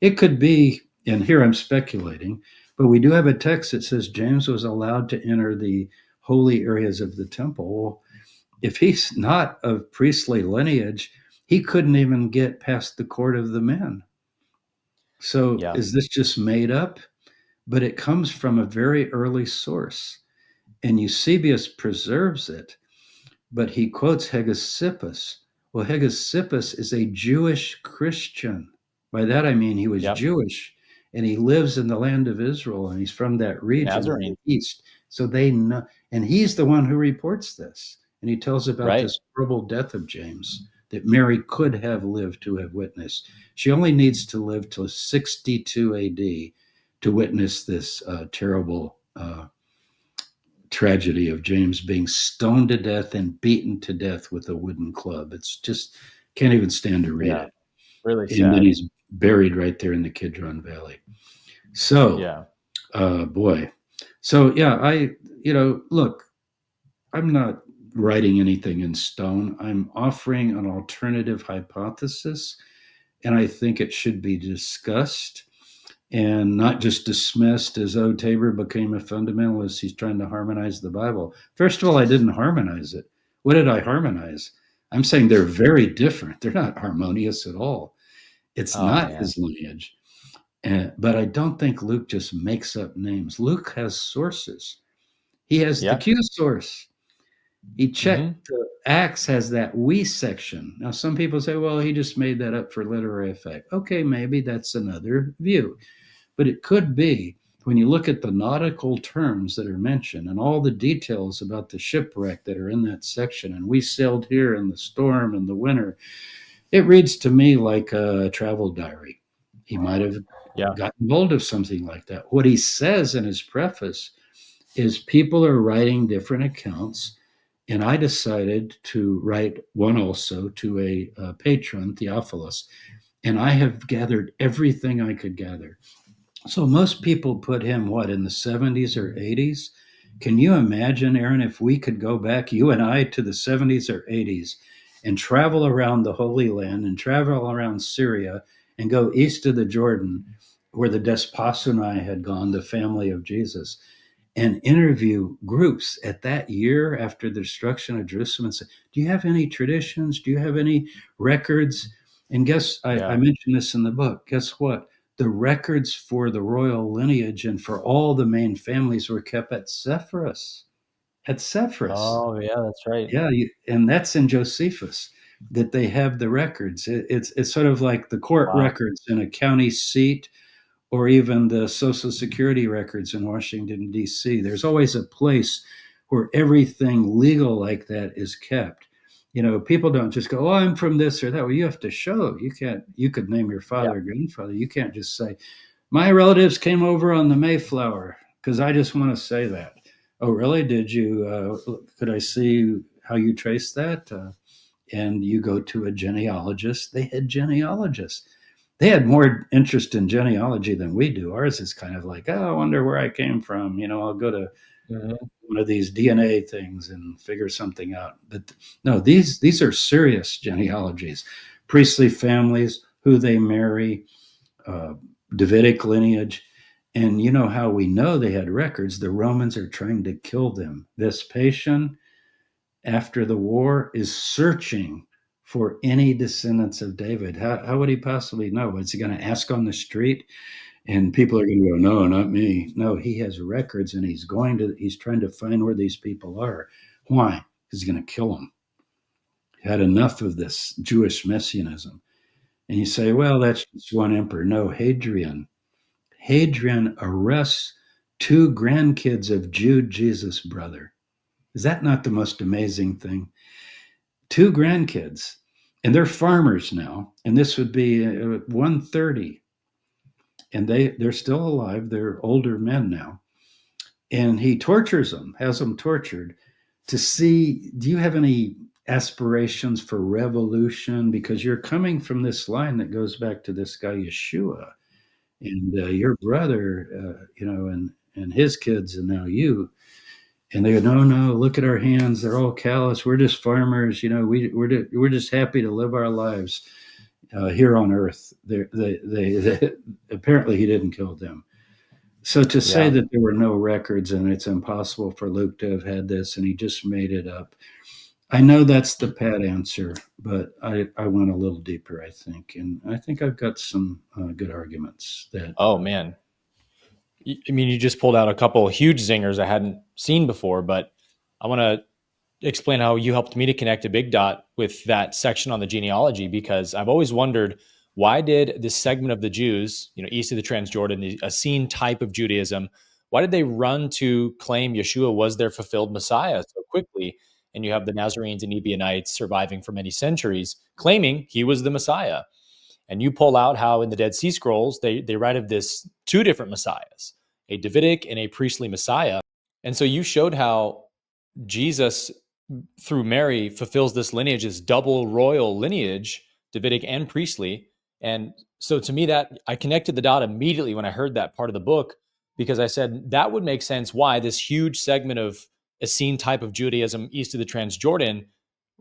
It could be, and here I'm speculating, but we do have a text that says James was allowed to enter the holy areas of the temple. Well, if he's not of priestly lineage, he couldn't even get past the court of the men. So is this just made up? But it comes from a very early source. And Eusebius preserves it, but he quotes Hegesippus. Well, Hegesippus is a Jewish Christian. By that I mean he was Jewish, and he lives in the land of Israel, and he's from that region in the east. So they know, and he's the one who reports this. And he tells about this horrible death of James that Mary could have lived to have witnessed. She only needs to live till 62 AD to witness this terrible tragedy of James being stoned to death and beaten to death with a wooden club. It's just, can't even stand to read it. Really sad. And then he's buried right there in the Kidron Valley. So, boy. So, look, I'm not writing anything in stone. I'm offering an alternative hypothesis, and I think it should be discussed and not just dismissed as, oh, Tabor became a fundamentalist. He's trying to harmonize the Bible. First of all, I didn't harmonize it. What did I harmonize? I'm saying they're very different. They're not harmonious at all. It's not his lineage. But I don't think Luke just makes up names. Luke has sources. He has the Q source. He checked. Acts has that we section. Now, some people say, well, he just made that up for literary effect. Okay, maybe that's another view. But it could be, when you look at the nautical terms that are mentioned and all the details about the shipwreck that are in that section, and we sailed here in the storm and the winter, it reads to me like a travel diary. He might have gotten hold of something like that. What he says in his preface is people are writing different accounts, and I decided to write one also to a patron, Theophilus, and I have gathered everything I could gather. So most people put him, in the 70s or 80s? Can you imagine, Aaron, if we could go back, you and I, to the 70s or 80s and travel around the Holy Land and travel around Syria and go east of the Jordan where the Desposinai had gone, the family of Jesus, and interview groups at that year after the destruction of Jerusalem and say, do you have any traditions? Do you have any records? And guess, I mentioned this in the book. Guess what? The records for the royal lineage and for all the main families were kept at Sepphoris. At Sepphoris. Oh, yeah, that's right. Yeah, and that's in Josephus that they have the records. It's sort of like the court records in a county seat or even the Social Security records in Washington, D.C. There's always a place where everything legal like that is kept. People don't just go, oh, I'm from this or that. Well, you have to show. You could name your father or grandfather. You can't just say, my relatives came over on the Mayflower, because I just want to say that. Oh, really? Did you? Could I see how you trace that? And you go to a genealogist. They had genealogists. They had more interest in genealogy than we do. Ours is kind of like, oh, I wonder where I came from. I'll go to one of these DNA things and figure something out. But no, these are serious genealogies. Priestly families, who they marry, Davidic lineage. And you know how we know they had records? The Romans are trying to kill them. Vespasian, after the war, is searching for any descendants of David. How would he possibly know? Is he going to ask on the street? And people are going to go, no, not me. No, he has records, and he's trying to find where these people are. Why? Because he's going to kill them. He had enough of this Jewish messianism. And you say, well, that's just one emperor. No, Hadrian arrests 2 grandkids of Jude, Jesus' brother. Is that not the most amazing thing? 2 grandkids, and they're farmers now, and this would be 130, and they're still alive. They're older men now, and he tortures them, has them tortured to see, do you have any aspirations for revolution? Because you're coming from this line that goes back to this guy Yeshua, and your brother, and his kids, and now you. And they go, no, look at our hands. They're all callous. We're just farmers. We're just happy to live our lives here on earth. They apparently he didn't kill them. So to say that there were no records and it's impossible for Luke to have had this and he just made it up, I know that's the pat answer, but I went a little deeper, I think. And I think I've got some good arguments that. Oh, man. I mean, you just pulled out a couple huge zingers I hadn't seen before, but I want to explain how you helped me to connect a big dot with that section on the genealogy, because I've always wondered, why did this segment of the Jews, east of the Transjordan, the Essene type of Judaism, why did they run to claim Yeshua was their fulfilled Messiah so quickly? And you have the Nazarenes and Ebionites surviving for many centuries, claiming he was the Messiah. And you pull out how in the Dead Sea Scrolls, they write of this 2 different Messiahs, a Davidic and a priestly Messiah. And so you showed how Jesus, through Mary, fulfills this lineage, this double royal lineage, Davidic and priestly. And so to me, that I connected the dot immediately when I heard that part of the book, because I said that would make sense why this huge segment of Essene type of Judaism east of the Transjordan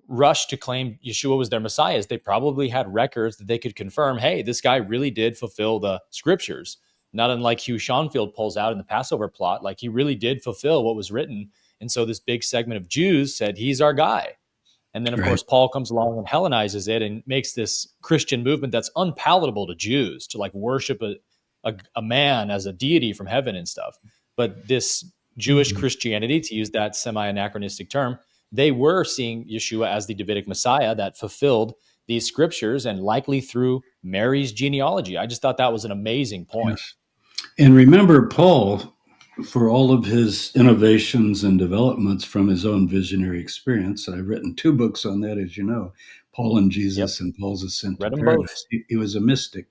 rushed to claim Yeshua was their Messiah. They probably had records that they could confirm, hey, this guy really did fulfill the scriptures. Not unlike Hugh Schonfield pulls out in the Passover plot, like he really did fulfill what was written. And so this big segment of Jews said, he's our guy. And then, of course, Paul comes along and Hellenizes it and makes this Christian movement that's unpalatable to Jews, to like worship a man as a deity from heaven and stuff. But this Jewish Christianity, to use that semi-anachronistic term, they were seeing Yeshua as the Davidic Messiah that fulfilled these scriptures, and likely through Mary's genealogy. I just thought that was an amazing point. Yes. And remember, Paul, for all of his innovations and developments from his own visionary experience, I've written 2 books on that, as you know, Paul and Jesus and Paul's Ascent to Paradise. He was a mystic.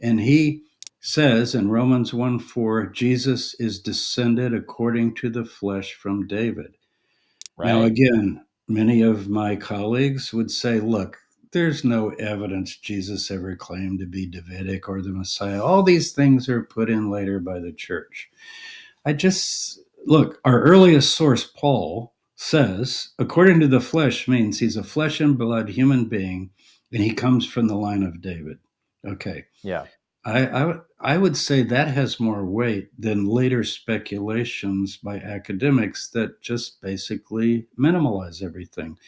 And he says in Romans 1:4, Jesus is descended according to the flesh from David. Right. Now, again, many of my colleagues would say, look, there's no evidence Jesus ever claimed to be Davidic or the Messiah. All these things are put in later by the church. Look, our earliest source, Paul, says, according to the flesh means he's a flesh and blood human being, and he comes from the line of David. Okay. Yeah. I would say that has more weight than later speculations by academics that just basically minimalize everything.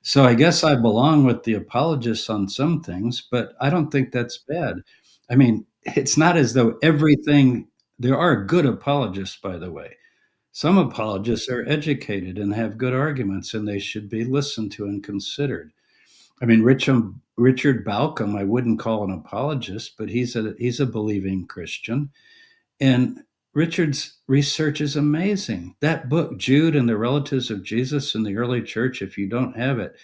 So I guess I belong with the apologists on some things, but I don't think that's bad. I mean, it's not as though everything, there are good apologists, by the way. Some apologists are educated and have good arguments, and they should be listened to and considered. I mean, Richard Balcom, I wouldn't call an apologist, but he's a believing Christian. And Richard's research is amazing. That book, Jude and the Relatives of Jesus in the Early Church, if you don't have it,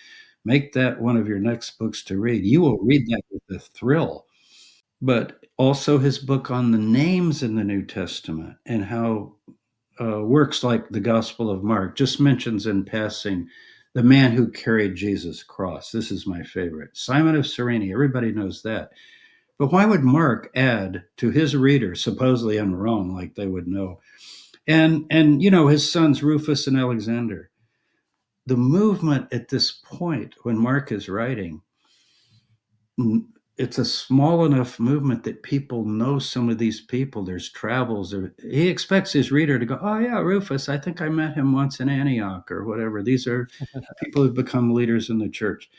make that one of your next books to read. You will read that with a thrill. But also his book on the names in the New Testament and how works like the Gospel of Mark just mentions in passing the man who carried Jesus' cross. This is my favorite. Simon of Cyrene, everybody knows that. But why would Mark add to his reader, supposedly in Rome, like they would know, and his sons Rufus and Alexander? The movement at this point, when Mark is writing, it's a small enough movement that people know some of these people. There's travels. He expects his reader to go, oh, yeah, Rufus, I think I met him once in Antioch or whatever. These are people who've become leaders in the church.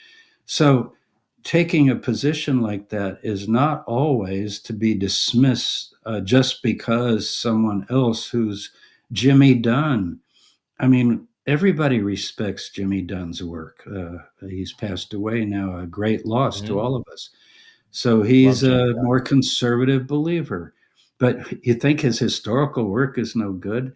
So taking a position like that is not always to be dismissed just because someone else who's Jimmy Dunn. I mean, everybody respects Jimmy Dunn's work. He's passed away now, a great loss to all of us. So he's a more conservative believer. But you think his historical work is no good?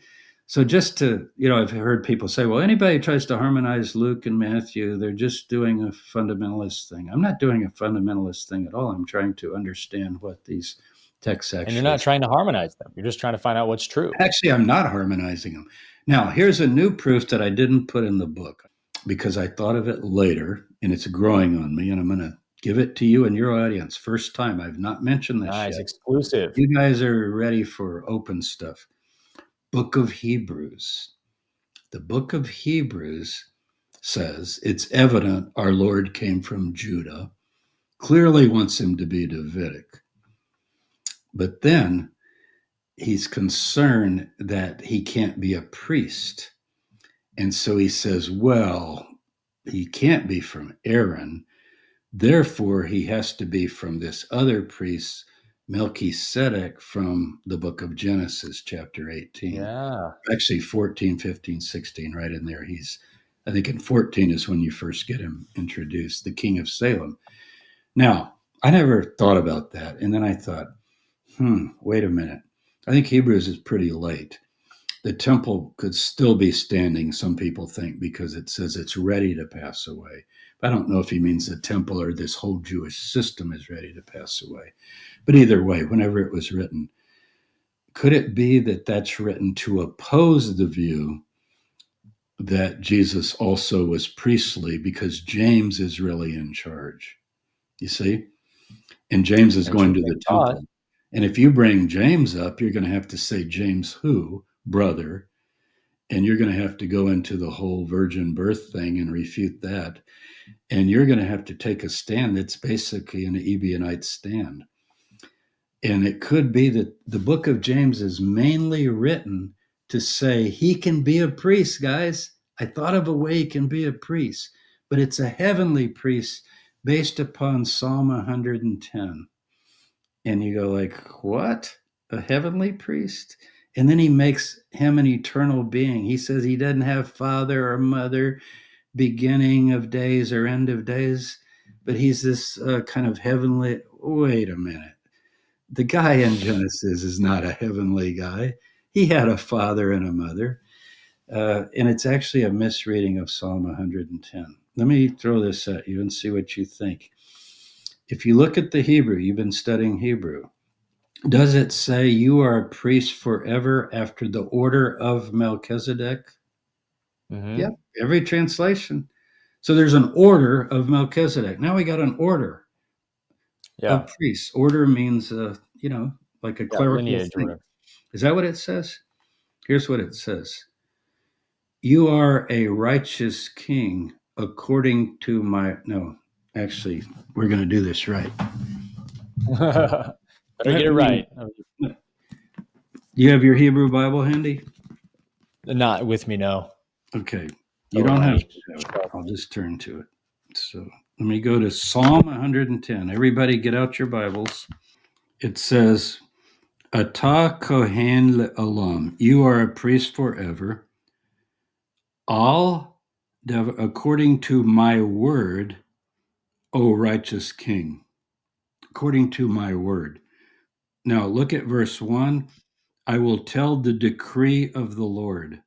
So just to, I've heard people say, well, anybody who tries to harmonize Luke and Matthew, they're just doing a fundamentalist thing. I'm not doing a fundamentalist thing at all. I'm trying to understand what these texts actually. And you're not trying to harmonize them. You're just trying to find out what's true. Actually, I'm not harmonizing them. Now, here's a new proof that I didn't put in the book because I thought of it later, and it's growing on me, and I'm going to give it to you and your audience. First time. I've not mentioned this yet. Exclusive. You guys are ready for open stuff. Book of Hebrews. The book of Hebrews says it's evident our Lord came from Judah, clearly wants him to be Davidic. But then he's concerned that he can't be a priest. And so he says, well, he can't be from Aaron. Therefore, he has to be from this other priest, Melchizedek, from the book of Genesis, chapter 18. Yeah. Actually, 14, 15, 16, right in there. I think in 14 is when you first get him introduced, the king of Salem. Now, I never thought about that. And then I thought, wait a minute. I think Hebrews is pretty late. The temple could still be standing, some people think, because it says it's ready to pass away. I don't know if he means the temple or this whole Jewish system is ready to pass away. But either way, whenever it was written, could it be that that's written to oppose the view that Jesus also was priestly because James is really in charge? You see? And James is going to the temple. And if you bring James up, you're going to have to say, James who? Brother. And you're going to have to go into the whole virgin birth thing and refute that. And you're going to have to take a stand that's basically an Ebionite stand. And it could be that the book of James is mainly written to say he can be a priest, guys. I thought of a way he can be a priest, but it's a heavenly priest based upon Psalm 110. And you go like, what? A heavenly priest? And then he makes him an eternal being. He says he doesn't have father or mother, beginning of days or end of days, but he's this kind of heavenly. Wait a minute. The guy in Genesis is not a heavenly guy. He had a father and a mother. And it's actually a misreading of Psalm 110. Let me throw this at you and see what you think. If you look at the Hebrew, you've been studying Hebrew. Does it say you are a priest forever after the order of Melchizedek? Mm-hmm. Yep, every translation. So there's an order of Melchizedek. Now we got an order of priests. Order means, like a clerical lineage thing. order. Is that what it says? Here's what it says. You are a righteous king according to actually, we're going to do this right. Better get it right. You have your Hebrew Bible handy? Not with me, no. Okay. You don't have to. I'll just turn to it. So let me go to Psalm 110. Everybody get out your Bibles. It says, Ata Kohen Le'olam. You are a priest forever. According to my word, O righteous King. According to my word. Now look at verse 1. I will tell the decree of the Lord.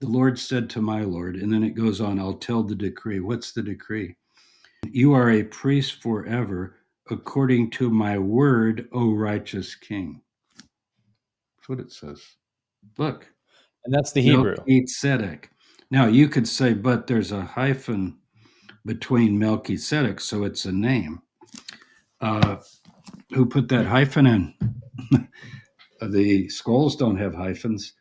The Lord said to my Lord, and then it goes on, I'll tell the decree. What's the decree? You are a priest forever, according to my word, O righteous King. That's what it says. Look. And that's the Hebrew. Melchizedek. Now you could say, but there's a hyphen between Melchizedek, so it's a name. Who put that hyphen in? The scrolls don't have hyphens.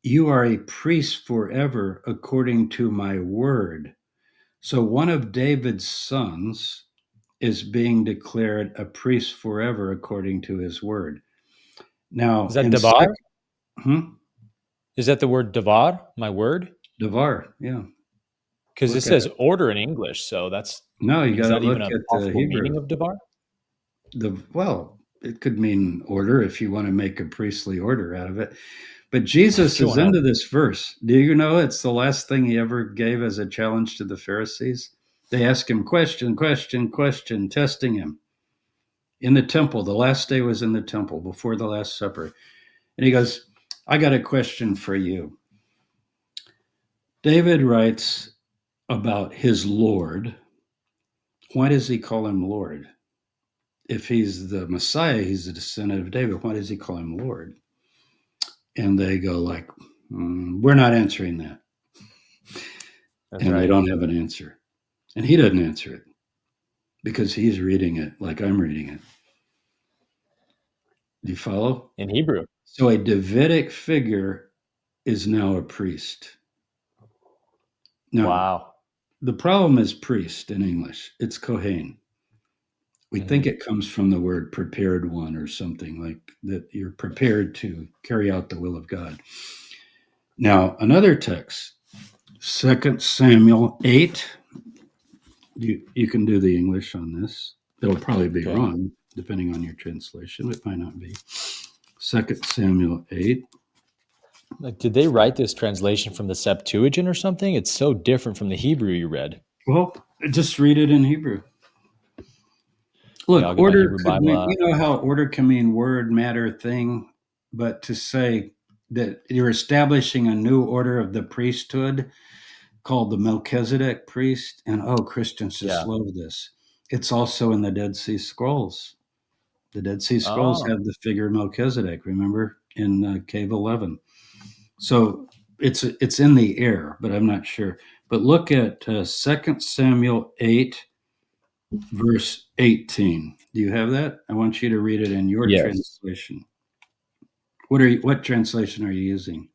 You are a priest forever according to my word. So one of David's sons is being declared a priest forever according to his word. Now, is that Davar? Is that the word Davar? My word? Davar, yeah. Because it says order in English, so that's no. You got to look at the Hebrew meaning of Davar. It could mean order if you want to make a priestly order out of it. But Jesus is into this verse. Do you know it's the last thing he ever gave as a challenge to the Pharisees? They asked him question, testing him in the temple. The last day was in the temple before the Last Supper. And he goes, I got a question for you. David writes about his Lord. Why does he call him Lord? If he's the Messiah, he's a descendant of David. Why does he call him Lord? And they go like, we're not answering that. They don't have an answer. And he doesn't answer it because he's reading it like I'm reading it. Do you follow? In Hebrew. So a Davidic figure is now a priest. Now, wow. The problem is priest in English. It's Kohen. We think it comes from the word prepared one or something like that. You're prepared to carry out the will of God. Now, another text, 2 Samuel 8. You can do the English on this. It'll probably be wrong, depending on your translation. It might not be. 2 Samuel 8. Like, did they write this translation from the Septuagint or something? It's so different from the Hebrew you read. Well, just read it in Hebrew. Look, order could mean, you know how order can mean word, matter, thing, but to say that you're establishing a new order of the priesthood called the Melchizedek priest, and Christians just love this. It's also in the Dead Sea Scrolls. The Dead Sea Scrolls have the figure Melchizedek, remember, in Cave 11. So it's in the air, but I'm not sure. But look at 2 Samuel 8, verse 18. Do you have that? I want you to read it in your translation. What translation are you using?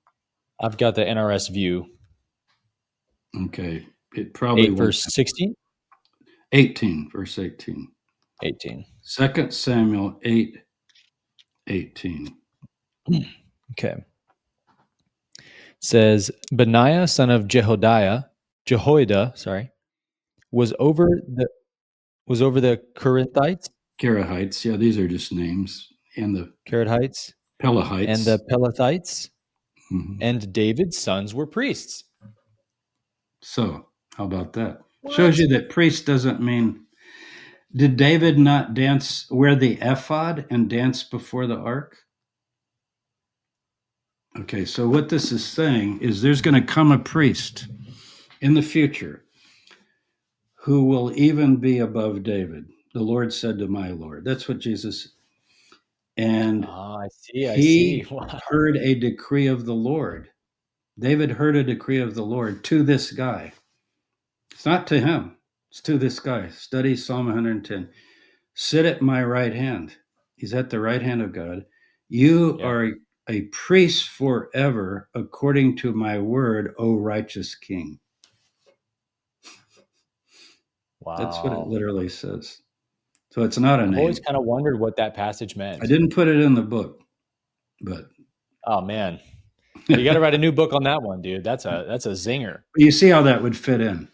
I've got the NRS View. Okay. It probably 8 verse 16? 18, verse 18. 18. 2 Samuel 8, 18. Okay. It says, Benaiah, son of Jehoiada, was over the Korathites. Karahites, yeah, these are just names. And the Korathites. Pelahites. And the Pelethites. And David's sons were priests. So, how about that? What? Shows you that priest doesn't mean. Did David not wear the ephod and dance before the ark? Okay, so what this is saying is there's going to come a priest in the future who will even be above David. The Lord said to my Lord. That's what Jesus. And I see. He heard a decree of the Lord. David heard a decree of the Lord to this guy. It's not to him. It's to this guy. Study Psalm 110. Sit at my right hand. He's at the right hand of God. You are a priest forever according to my word, O righteous King. Wow. That's what it literally says. So it's not a I've name. always kind of wondered what that passage meant. I didn't put it in the book, but oh man, well, you got to write a new book on that one, dude. That's a zinger. You see how that would fit in.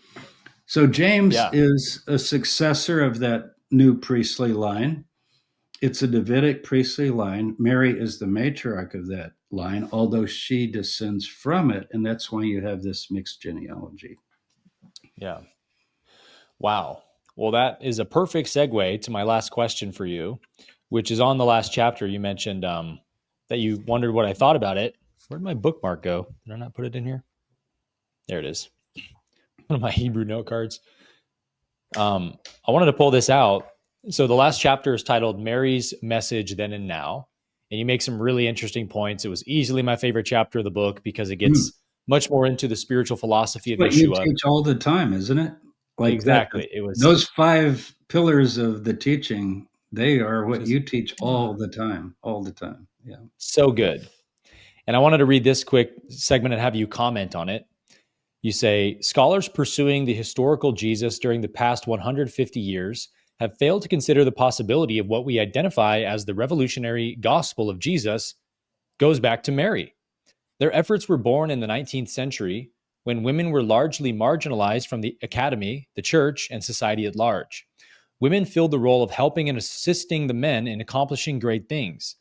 So James Yeah. is a successor of that new priestly line. It's a Davidic priestly line. Mary is the matriarch of that line, although she descends from it, and that's why you have this mixed genealogy. Yeah. Wow. Well, that is a perfect segue to my last question for you, which is on the last chapter. You mentioned that you wondered what I thought about it. Where'd my bookmark go? Did I not put it in here? There it is. One of my Hebrew note cards. I wanted to pull this out. So the last chapter is titled Mary's Message Then and Now. And you make some really interesting points. It was easily my favorite chapter of the book because it gets much more into the spiritual philosophy of What you Yeshua. teach all the time, isn't it? Like exactly. That, it was those 5 pillars of the teaching. They are what just, you teach all the time, all the time. Yeah. So good. And I wanted to read this quick segment and have you comment on it. You say, scholars pursuing the historical Jesus during the past 150 years have failed to consider the possibility of what we identify as the revolutionary gospel of Jesus goes back to Mary. Their efforts were born in the 19th century when women were largely marginalized from the academy, the church, and society at large. Women filled the role of helping and assisting the men in accomplishing great things.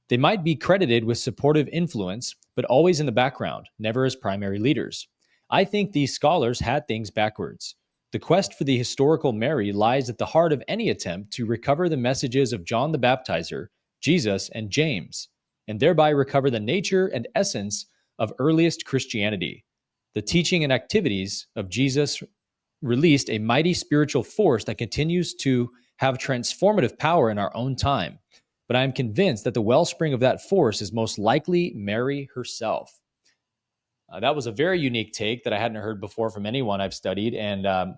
They might be credited with supportive influence, but always in the background, never as primary leaders. I think these scholars had things backwards. The quest for the historical Mary lies at the heart of any attempt to recover the messages of John the Baptizer, Jesus, and James, and thereby recover the nature and essence of earliest Christianity. The teaching and activities of Jesus released a mighty spiritual force that continues to have transformative power in our own time. But I am convinced that the wellspring of that force is most likely Mary herself. That was a very unique take that I hadn't heard before from anyone I've studied. And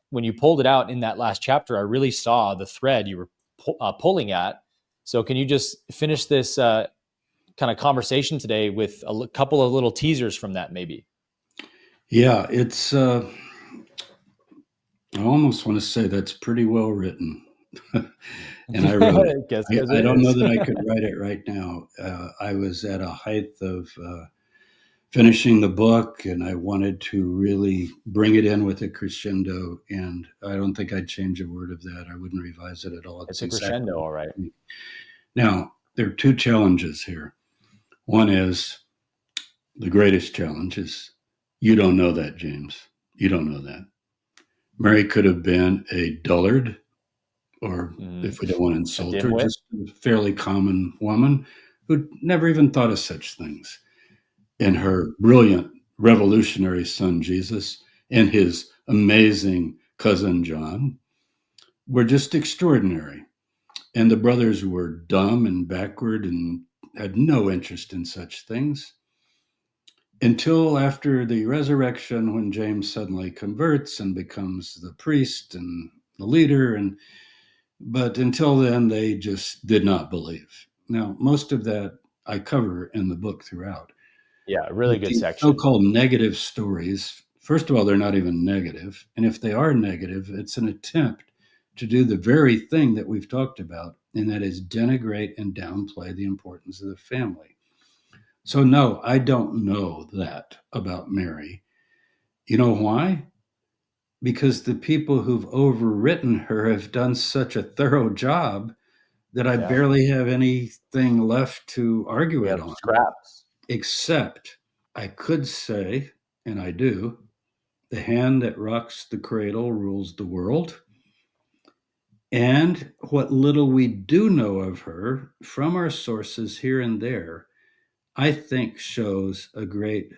when you pulled it out in that last chapter, I really saw the thread you were pulling at. So can you just finish this kind of conversation today with a couple of little teasers from that, maybe? Yeah, it's, I almost want to say that's pretty well written. And I wrote it. I don't know that I could write it right now. I was at a height of finishing the book, and I wanted to really bring it in with a crescendo, and I don't think I'd change a word of that. I wouldn't revise it at all. It's a crescendo, all right. Now, there are 2 challenges here. One is, the greatest challenge is, you don't know that, James. You don't know that. Mary could have been a dullard, or if we don't want to insult her, just a fairly common woman who never even thought of such things. And her brilliant revolutionary son, Jesus, and his amazing cousin, John, were just extraordinary. And the brothers were dumb and backward and had no interest in such things. Until after the resurrection, when James suddenly converts and becomes the priest and the leader, but until then, they just did not believe. Now, most of that I cover in the book throughout. Yeah, really good section. So-called negative stories, first of all, they're not even negative. And if they are negative, it's an attempt to do the very thing that we've talked about, and that is denigrate and downplay the importance of the family. So no, I don't know that about Mary. You know why? Because the people who've overwritten her have done such a thorough job that I barely have anything left to argue it on. Scraps. Except I could say, and I do, the hand that rocks the cradle rules the world. And what little we do know of her from our sources here and there, I think shows a great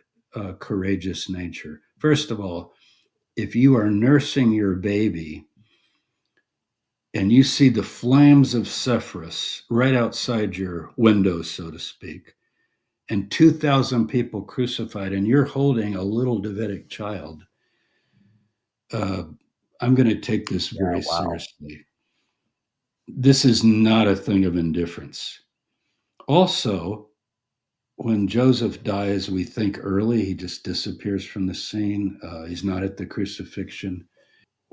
courageous nature. First of all, if you are nursing your baby and you see the flames of Sepphoris right outside your window, so to speak, and 2,000 people crucified, and you're holding a little Davidic child, I'm going to take this very seriously. This is not a thing of indifference. Also, when Joseph dies, we think early, he just disappears from the scene. He's not at the crucifixion.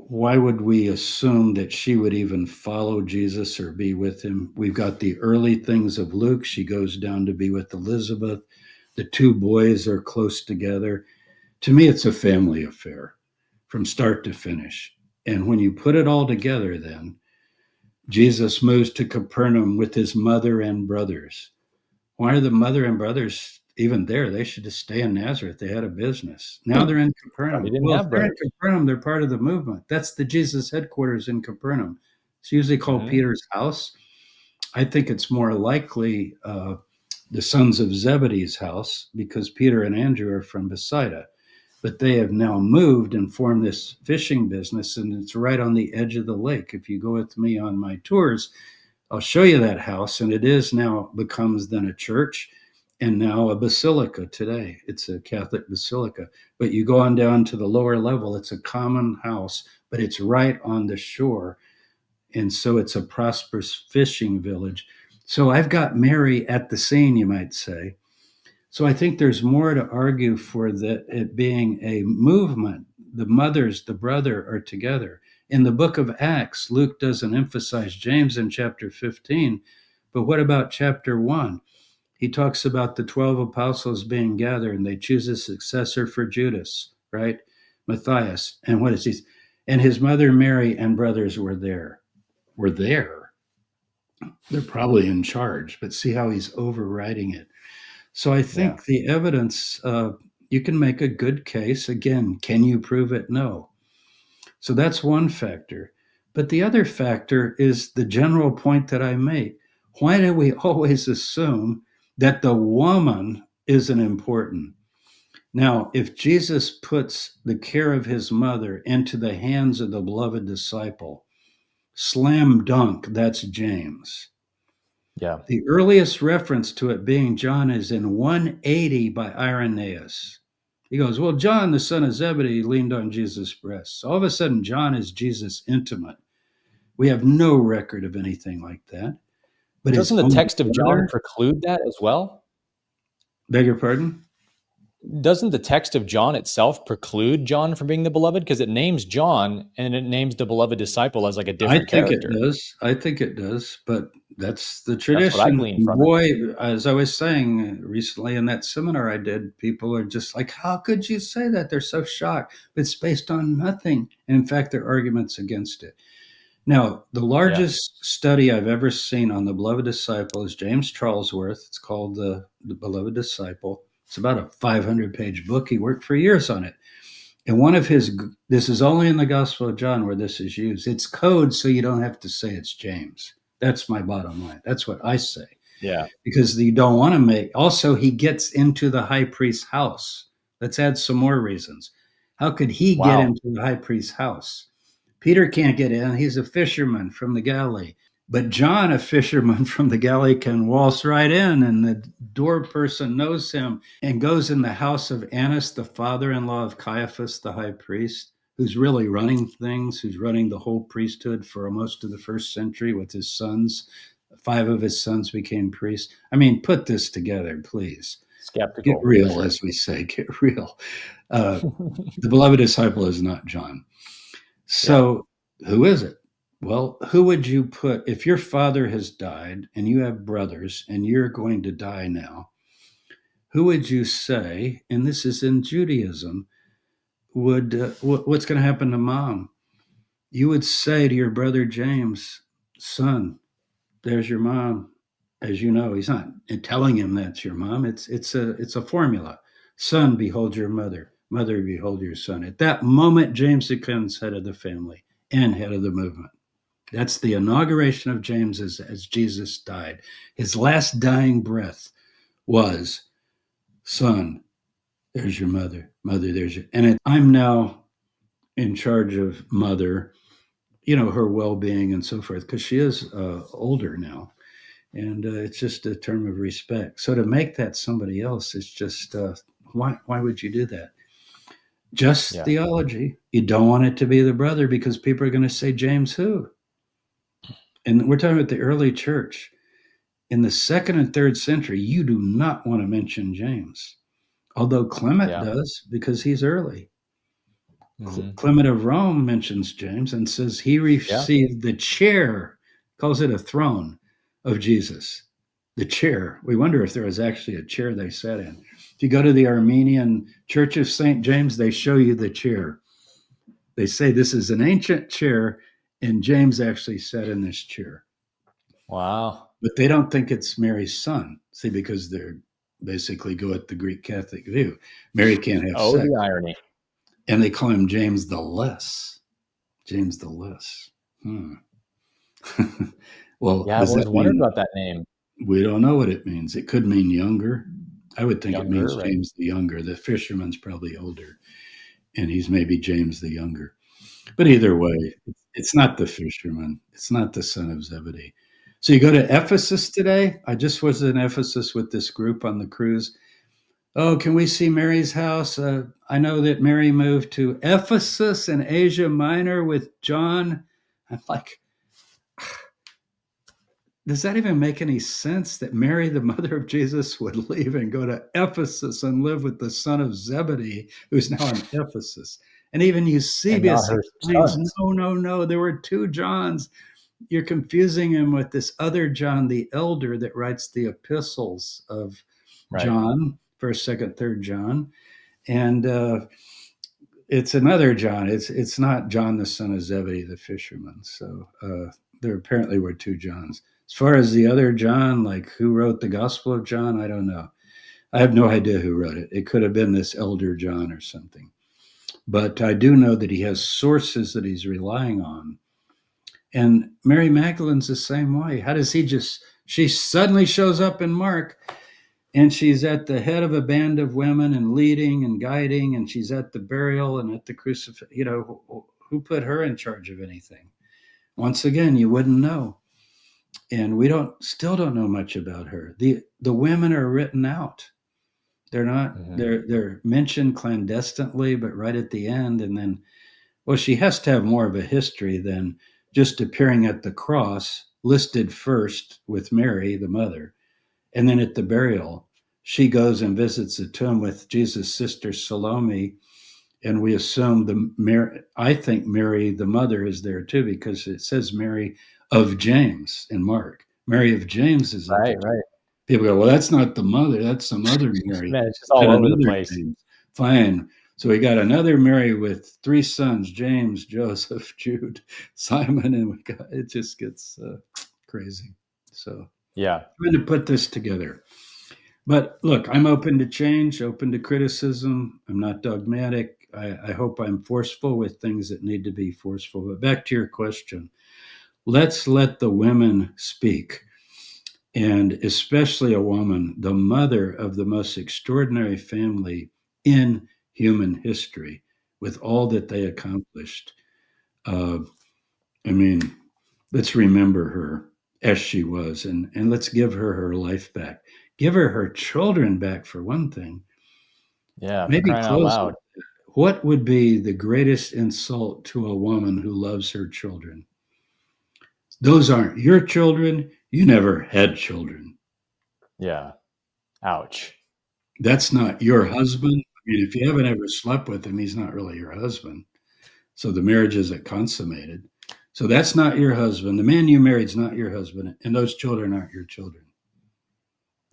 why would we assume that she would even follow Jesus or be with him? We've got the early things of Luke. She goes down to be with Elizabeth. The two boys are close together. To me, it's a family affair from start to finish. And when you put it all together, then Jesus moves to Capernaum with his mother and brothers. Why are the mother and brothers even there? They should just stay in Nazareth. They had a business. Now they're in They Capernaum. didn't Well, if have they're in brothers. Capernaum, they're part of the movement. That's the Jesus headquarters in Capernaum. It's usually called Mm-hmm. Peter's house. I think it's more likely the sons of Zebedee's house because Peter and Andrew are from Bethsaida. But they have now moved and formed this fishing business, and it's right on the edge of the lake. If you go with me on my tours, I'll show you that house, and it is now becomes then a church and now a basilica today. It's a Catholic basilica. But you go on down to the lower level, it's a common house, but it's right on the shore. And so it's a prosperous fishing village. So I've got Mary at the scene, you might say. So I think there's more to argue for that it being a movement. The mothers, the brother are together. In the book of Acts, Luke doesn't emphasize James in chapter 15, but what about chapter 1? He talks about the 12 apostles being gathered and they choose a successor for Judas, right? Matthias. And what is he? And his mother Mary and brothers were there. Were there. They're probably in charge, but see how he's overriding it. So I Yeah. think the evidence, you can make a good case. Again, can you prove it? No. So that's one factor. But the other factor is the general point that I make. Why do we always assume that the woman isn't important? Now, if Jesus puts the care of his mother into the hands of the beloved disciple, slam dunk, that's James. Yeah. The earliest reference to it being John is in 180 by Irenaeus. He goes, well, John, the son of Zebedee, leaned on Jesus' breast. So all of a sudden, John is Jesus' intimate. We have no record of anything like that. But his Doesn't the own text of John brother, preclude that as well? beg your pardon? Doesn't the text of John itself preclude John from being the beloved? Because it names John and it names the beloved disciple as like a I different think it character. does. I think it does. But that's the That's what I tradition. gleaned from it. Boy, as I was saying recently in that seminar I did, people are just like, how could you say that? They're so shocked. But it's based on nothing. And in fact, there are arguments against it. Now, the Yeah. largest study I've ever seen on the beloved disciple is James Charlesworth. It's called the Beloved Disciple. It's about a 500-page book. He worked for years on it. And one of his, this is only in the Gospel of John where this is used. It's code so you don't have to say it's James. That's my bottom line. That's what I say. Yeah. Because you don't want to make, also, he gets into the high priest's house. Let's add some more reasons. How could he get Wow. into the high priest's house? Peter can't get in. He's a fisherman from the Galilee. But John, a fisherman from the Galilee, can waltz right in, and the door person knows him and goes in the house of Annas, the father in law of Caiaphas, the high priest, who's really running things, who's running the whole priesthood for most of the first century with his sons. 5 of his sons became priests. I mean, put this together, please. Get Skeptical, for real, sure. as we say, get real. The beloved disciple is not John. Yeah. So, who is it? Well, who would you put if your father has died and you have brothers and you're going to die now? Who would you say, and this is in Judaism, would what's going to happen to mom? You would say to your brother James, son, there's your mom. As you know, he's not telling him that's your mom. It's a formula. Son, behold your mother. Mother, behold your son. At that moment, James becomes head of the family and head of the movement. That's the inauguration of James as Jesus died. His last dying breath was, son, there's your mother. Mother, there's your. I'm now in charge of mother, her well-being and so forth, because she is older now. And it's just a term of respect. So to make that somebody else is just, why would you do that? Just Yeah. theology. You don't want it to be the brother because people are going to say, James who? And we're talking about the early church. In the second and third century, you do not want to mention James, although Clement Yeah. does because he's early. Clement of Rome mentions James and says he received the chair, calls it a throne of Jesus. The chair. We wonder if there was actually a chair they sat in. If you go to the Armenian Church of St. James, they show you the chair. They say this is an ancient chair, and James actually sat in this chair. Wow. But they don't think it's Mary's son. See, because they're basically go at the Greek Catholic view. Mary can't have sex. The irony. And they call him James the Less. James the Less. Well, yeah, I've always wondered about that name. We don't know what it means. It could mean younger. I would think younger, it means James the Younger. The fisherman's probably older, and he's maybe James the Younger. But either way, it's not the fisherman. It's not the son of Zebedee. So you go to Ephesus today. I just was in Ephesus with this group on the cruise. Oh, can we see Mary's house? I know that Mary moved to Ephesus in Asia Minor with John. I'm like, does that even make any sense that Mary, the mother of Jesus, would leave and go to Ephesus and live with the son of Zebedee, who's now in Ephesus? And even Eusebius explains, no, there were two Johns. You're confusing him with this other John, the elder, that writes the epistles of John, 1st, 2nd, 3rd John. And it's another John. It's not John, the son of Zebedee, the fisherman. So there apparently were two Johns. As far as the other John, like who wrote the Gospel of John, I don't know. I have no idea who wrote it. It could have been this elder John or something. But I do know that he has sources that he's relying on. And Mary Magdalene's the same way. How does she suddenly shows up in Mark, and she's at the head of a band of women and leading and guiding, and she's at the burial and at the crucifixion. You know, who put her in charge of anything? Once again, you wouldn't know. And we still don't know much about her. The women are written out. They're not, they're mentioned clandestinely, but right at the end. And then, well, she has to have more of a history than just appearing at the cross, listed first with Mary, the mother. And then at the burial, she goes and visits the tomb with Jesus' sister Salome. And we assume I think Mary, the mother, is there too, because it says Mary of James in Mark. Mary of James is right. People go, well, that's not the mother. That's some other Mary. Man, it's just all over the place. James. Fine. So we got another Mary with 3 sons, James, Joseph, Jude, Simon, and it just gets crazy. So yeah, trying to put this together. But look, I'm open to change, open to criticism. I'm not dogmatic. I hope I'm forceful with things that need to be forceful. But back to your question, let's let the women speak. And especially a woman, the mother of the most extraordinary family in human history, with all that they accomplished. Let's remember her as she was, and let's give her life back. Give her children back, for one thing. Yeah, maybe crying out loud. What would be the greatest insult to a woman who loves her children? Those aren't your children. You never had children. Yeah. Ouch. That's not your husband. I mean, if you haven't ever slept with him, he's not really your husband. So the marriage isn't consummated. So that's not your husband. The man you married is not your husband, and those children aren't your children.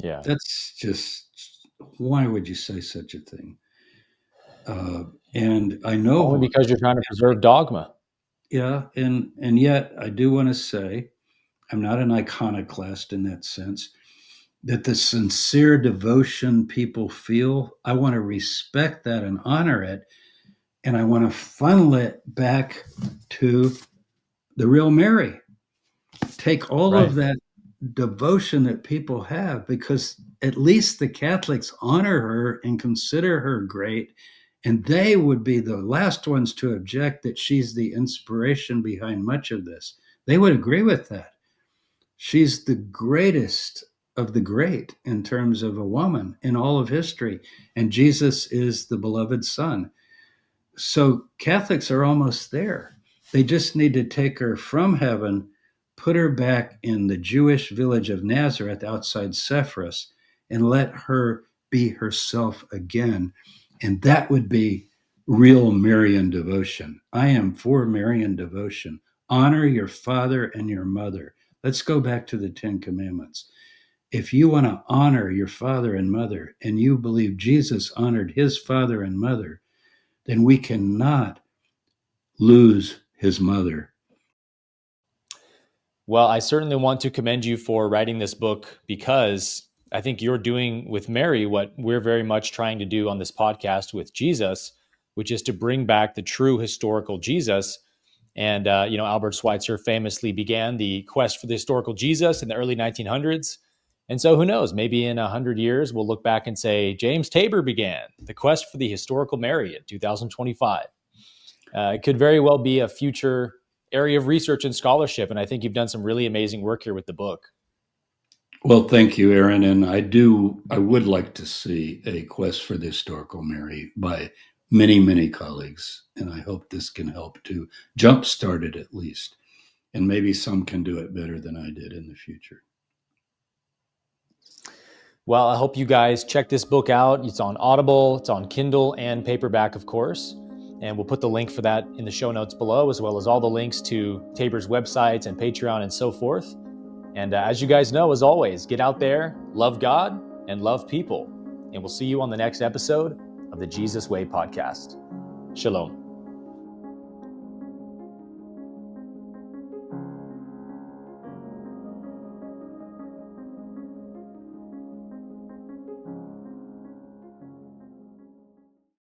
Yeah. That's just, why would you say such a thing? And I know only because you're trying to preserve dogma. Yeah, and yet I do want to say, I'm not an iconoclast in that sense, that the sincere devotion people feel, I want to respect that and honor it, and I want to funnel it back to the real Mary. Take all of that devotion that people have, because at least the Catholics honor her and consider her great, and they would be the last ones to object that she's the inspiration behind much of this. They would agree with that. She's the greatest of the great in terms of a woman in all of history, and Jesus is the beloved Son. So Catholics are almost there. They just need to take her from heaven, put her back in the Jewish village of Nazareth outside Sepphoris, and let her be herself again. And that would be real Marian devotion. I am for Marian devotion. Honor your father and your mother. Let's go back to the 10 Commandments. If you want to honor your father and mother, and you believe Jesus honored his father and mother, then we cannot lose his mother. Well, I certainly want to commend you for writing this book, because I think you're doing with Mary what we're very much trying to do on this podcast with Jesus, which is to bring back the true historical Jesus. And, Albert Schweitzer famously began the quest for the historical Jesus in the early 1900s. And so who knows, maybe in 100 years, we'll look back and say, James Tabor began the quest for the historical Mary in 2025. It could very well be a future area of research and scholarship. And I think you've done some really amazing work here with the book. Well, thank you, Aaron. And I would like to see a quest for the historical Mary by many, many colleagues. And I hope this can help to jumpstart it at least. And maybe some can do it better than I did in the future. Well, I hope you guys check this book out. It's on Audible, it's on Kindle and paperback, of course. And we'll put the link for that in the show notes below, as well as all the links to Tabor's websites and Patreon and so forth. And as you guys know, as always, get out there, love God, and love people. And we'll see you on the next episode of the Jesus Way podcast. Shalom.